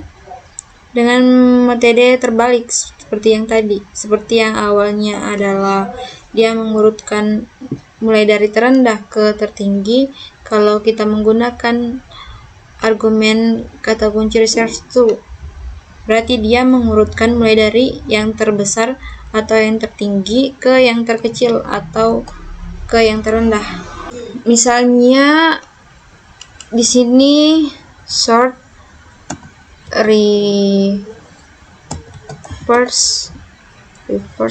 dengan metode terbalik seperti yang tadi. Seperti yang awalnya adalah dia mengurutkan mulai dari terendah ke tertinggi. Kalau kita menggunakan argumen kata kunci reserve to, berarti dia mengurutkan mulai dari yang terbesar atau yang tertinggi ke yang terkecil atau ke yang terendah. Misalnya di sini sort reverse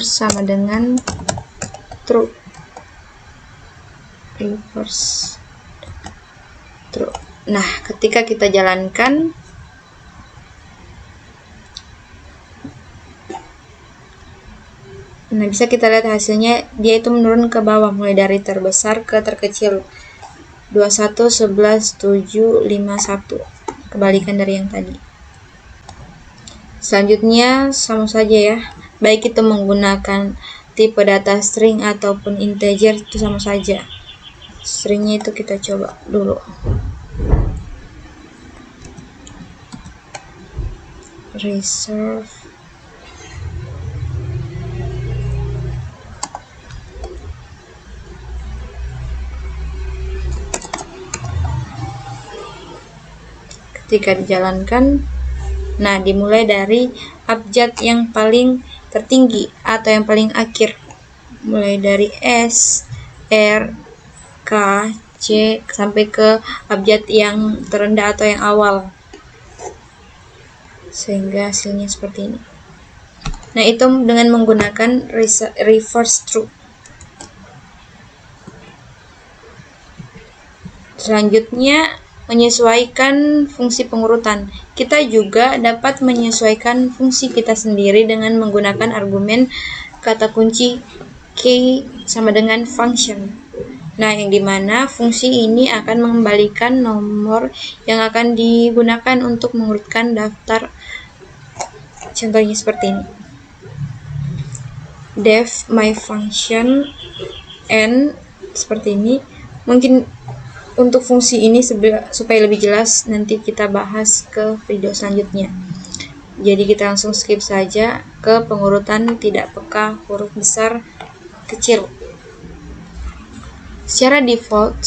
sama dengan true. Reverse true. Nah, ketika kita jalankan, nah bisa kita lihat hasilnya, dia itu menurun ke bawah mulai dari terbesar ke terkecil. 21, 11, 7, 5, 1. Kebalikan dari yang tadi. Selanjutnya sama saja ya. Baik itu menggunakan tipe data string ataupun integer, itu sama saja. Stringnya itu kita coba dulu. Reserve ketika dijalankan, nah dimulai dari abjad yang paling tertinggi atau yang paling akhir, mulai dari S, R, K, C sampai ke abjad yang terendah atau yang awal, sehingga hasilnya seperti ini. Nah, itu dengan menggunakan reverse true. Selanjutnya, menyesuaikan fungsi pengurutan. Kita juga dapat menyesuaikan fungsi kita sendiri dengan menggunakan argumen kata kunci key sama dengan function. Nah, yang dimana fungsi ini akan mengembalikan nomor yang akan digunakan untuk mengurutkan daftar. Contohnya seperti ini. Def my function n, seperti ini. Mungkin untuk fungsi ini supaya lebih jelas nanti kita bahas ke video selanjutnya. Jadi kita langsung skip saja ke pengurutan tidak peka huruf besar kecil. Secara default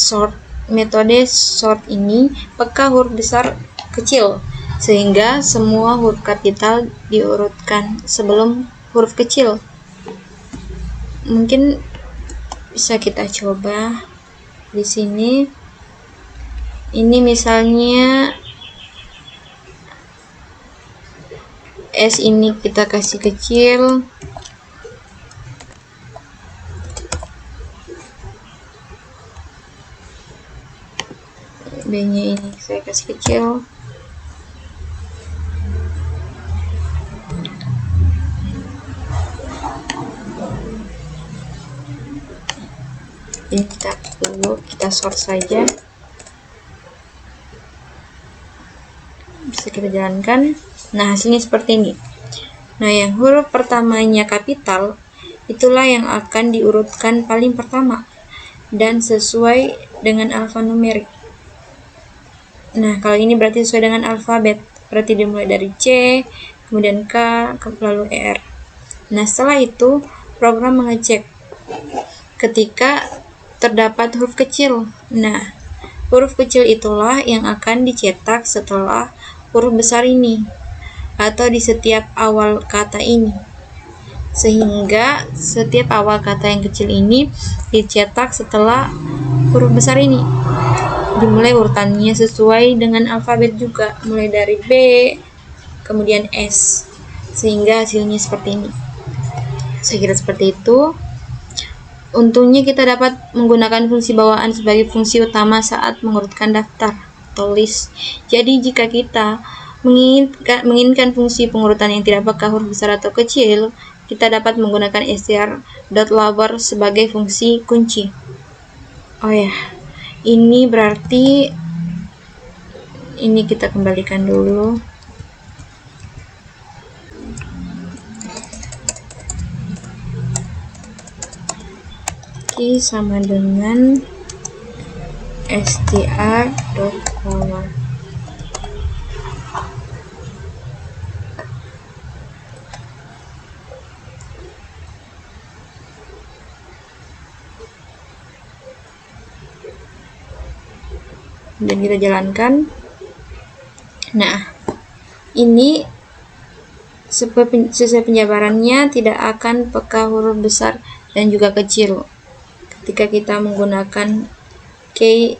metode sort ini peka huruf besar kecil, sehingga semua huruf kapital diurutkan sebelum huruf kecil. Mungkin bisa kita coba di sini. Ini misalnya S ini kita kasih kecil, B-nya ini saya kasih kecil, ini kita sort saja. Bisa kita jalankan. Nah, hasilnya seperti ini. Nah, yang huruf pertamanya kapital, itulah yang akan diurutkan paling pertama dan sesuai dengan alfanumerik. Nah, kalau ini berarti sesuai dengan alfabet. Berarti dimulai dari C, kemudian K, lalu R. Nah, setelah itu program mengecek ketika terdapat huruf kecil. Nah, huruf kecil itulah yang akan dicetak setelah huruf besar ini atau di setiap awal kata ini, sehingga setiap awal kata yang kecil ini dicetak setelah huruf besar ini. Dimulai urutannya sesuai dengan alfabet juga, mulai dari B kemudian S, sehingga hasilnya seperti ini. Saya kira seperti itu. Untungnya kita dapat menggunakan fungsi bawaan sebagai fungsi utama saat mengurutkan daftar atau list. Jadi jika kita menginginkan fungsi pengurutan yang tidak apakah huruf besar atau kecil, kita dapat menggunakan str.lower sebagai fungsi kunci. Oh ya, ini berarti ini kita kembalikan dulu. Sama dengan str.lower. Dan kita jalankan. Nah, ini sesuai penjabarannya tidak akan peka huruf besar dan juga kecil ketika kita menggunakan key,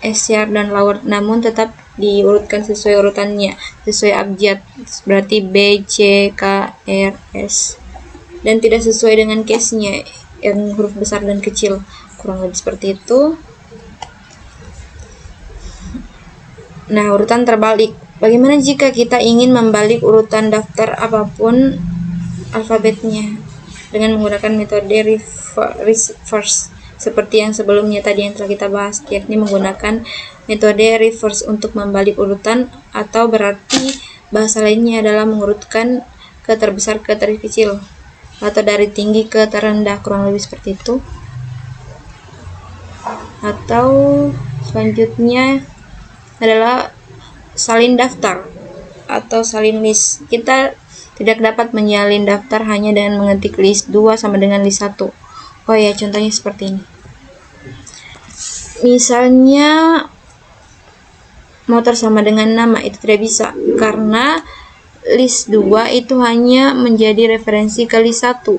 str, dan lower, namun tetap diurutkan sesuai urutannya, sesuai abjad, berarti B, C, K, R, S, dan tidak sesuai dengan case-nya yang huruf besar dan kecil, kurang lebih seperti itu. Nah, urutan terbalik. Bagaimana jika kita ingin membalik urutan daftar apapun alfabetnya dengan menggunakan metode reverse seperti yang sebelumnya tadi yang telah kita bahas, yakni menggunakan metode reverse untuk membalik urutan, atau berarti bahasa lainnya adalah mengurutkan ke terbesar ke terkecil atau dari tinggi ke terendah, kurang lebih seperti itu. Atau selanjutnya adalah salin daftar atau salin list. Kita tidak dapat menyalin daftar hanya dengan mengetik list 2 sama dengan list 1. Oh ya, contohnya seperti ini. Misalnya motor sama dengan nama, itu tidak bisa karena list 2 itu hanya menjadi referensi ke list 1.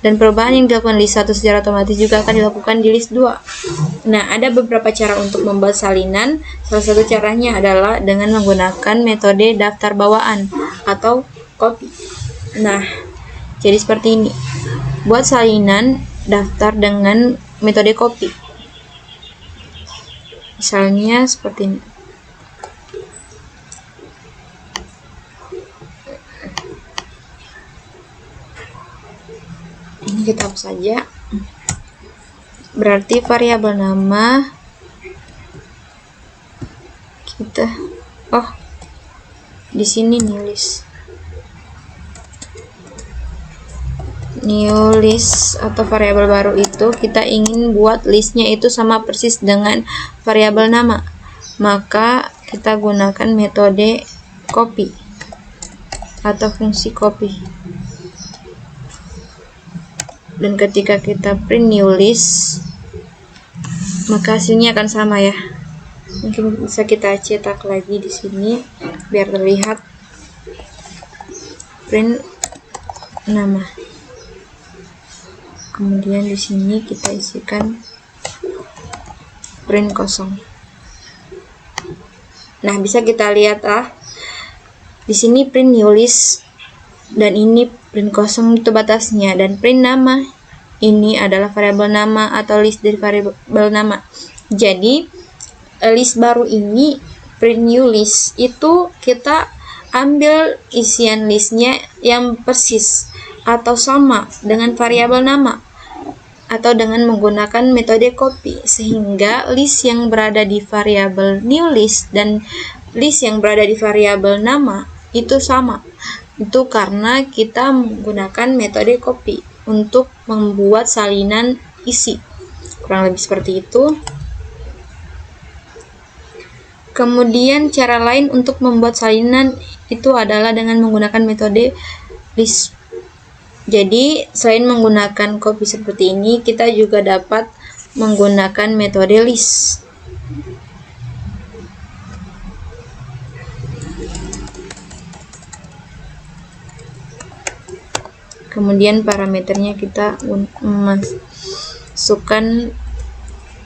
Dan perubahan yang dilakukan list 1 secara otomatis juga akan dilakukan di list 2. Nah, ada beberapa cara untuk membuat salinan. Salah satu caranya adalah dengan menggunakan metode daftar bawaan atau copy. Nah, jadi seperti ini. Buat salinan daftar dengan metode copy. Misalnya seperti ini. Ini kita hapus saja. Berarti variabel nama kita, di sini new list atau variabel baru itu kita ingin buat listnya itu sama persis dengan variabel nama, maka kita gunakan metode copy atau fungsi copy. Dan ketika kita print new list, maka hasilnya akan sama ya. Mungkin bisa kita cetak lagi di sini biar terlihat. Print nama. Kemudian di sini kita isikan print kosong. Nah, bisa kita lihat di sini print new list dan ini print kosong itu batasnya, dan print nama ini adalah variabel nama atau list dari variabel nama. Jadi list baru ini print new list itu kita ambil isian listnya yang persis atau sama dengan variabel nama atau dengan menggunakan metode copy, sehingga list yang berada di variabel new list dan list yang berada di variabel nama itu sama. Itu karena kita menggunakan metode copy untuk membuat salinan isi. Kurang lebih seperti itu. Kemudian cara lain untuk membuat salinan itu adalah dengan menggunakan metode list. Jadi selain menggunakan copy seperti ini, kita juga dapat menggunakan metode list. Kemudian parameternya kita masukkan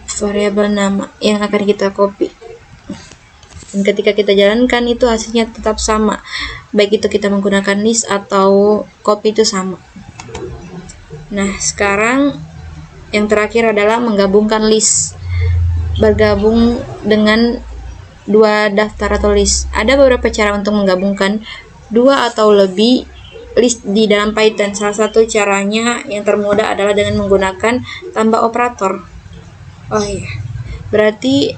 variabel nama yang akan kita copy. Dan ketika kita jalankan itu hasilnya tetap sama, baik itu kita menggunakan list atau copy itu sama. Nah, sekarang Yang terakhir adalah menggabungkan list, bergabung dengan dua daftar atau list. Ada beberapa cara untuk menggabungkan dua atau lebih list di dalam Python. Salah satu caranya yang termudah adalah dengan menggunakan tambah operator. Oh iya, berarti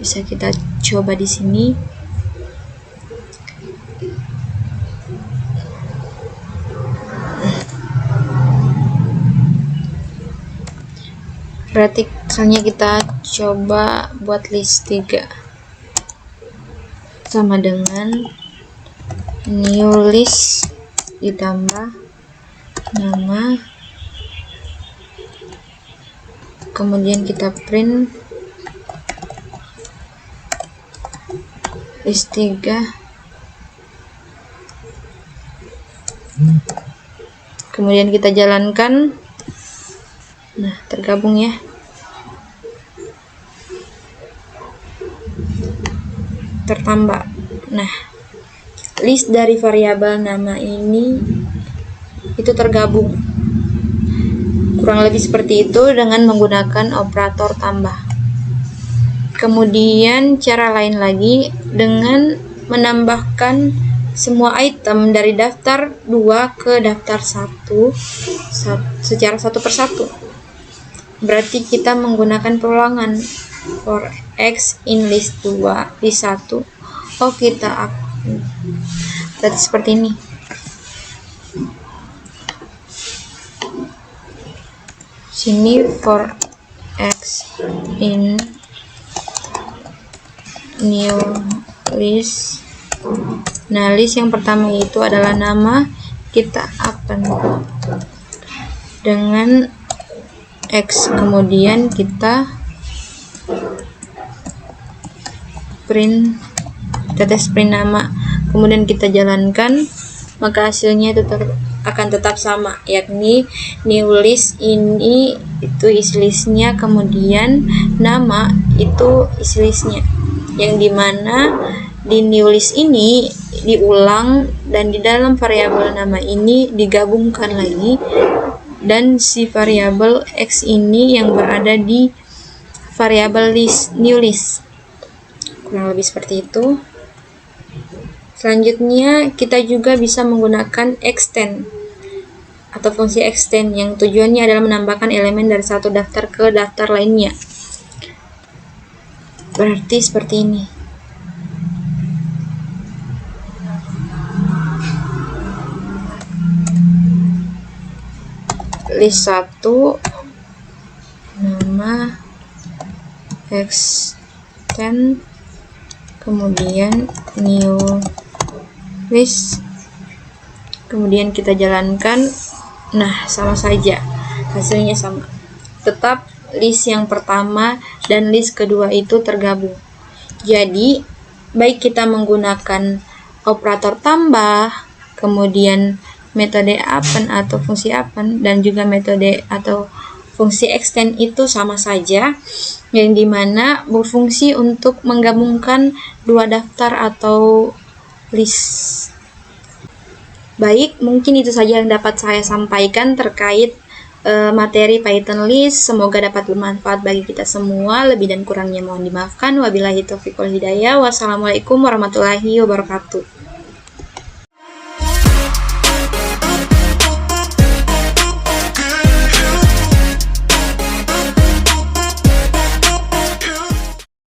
bisa kita coba di sini. Berarti misalnya kita coba buat list 3 sama dengan new list ditambah nama, kemudian kita print list 3, kemudian kita jalankan. Nah, tergabung ya. Tertambah. Nah, list dari variabel nama ini itu tergabung. Kurang lebih seperti itu dengan menggunakan operator tambah. Kemudian cara lain lagi dengan menambahkan semua item dari daftar 2 ke daftar 1 secara satu persatu. Berarti kita menggunakan perulangan for x in list 2 list 1. Oh, kita berarti seperti ini. Sini for x in new list. Nah, list yang pertama itu adalah nama, kita append dengan x, kemudian kita print nama, kemudian kita jalankan, maka hasilnya itu akan tetap sama, yakni new list ini itu isi listnya, kemudian nama itu isi listnya, yang dimana di new list ini diulang dan di dalam variabel nama ini digabungkan lagi, dan si variabel x ini yang berada di variabel list new list. Kurang lebih seperti itu. Selanjutnya kita juga bisa menggunakan extend atau fungsi extend yang tujuannya adalah menambahkan elemen dari satu daftar ke daftar lainnya. Berarti seperti ini. List 1 nama extend, kemudian new list, kemudian kita jalankan. Nah, sama saja, hasilnya sama, tetap list yang pertama dan list kedua itu tergabung. Jadi baik kita menggunakan operator tambah, kemudian metode append atau fungsi append, dan juga metode atau fungsi extend itu sama saja, yang dimana berfungsi untuk menggabungkan dua daftar atau list. Baik, mungkin itu saja yang dapat saya sampaikan terkait materi Python list. Semoga dapat bermanfaat bagi kita semua. Lebih dan kurangnya mohon dimaafkan. Wabillahi taufiq wal hidayah. Wassalamualaikum warahmatullahi wabarakatuh.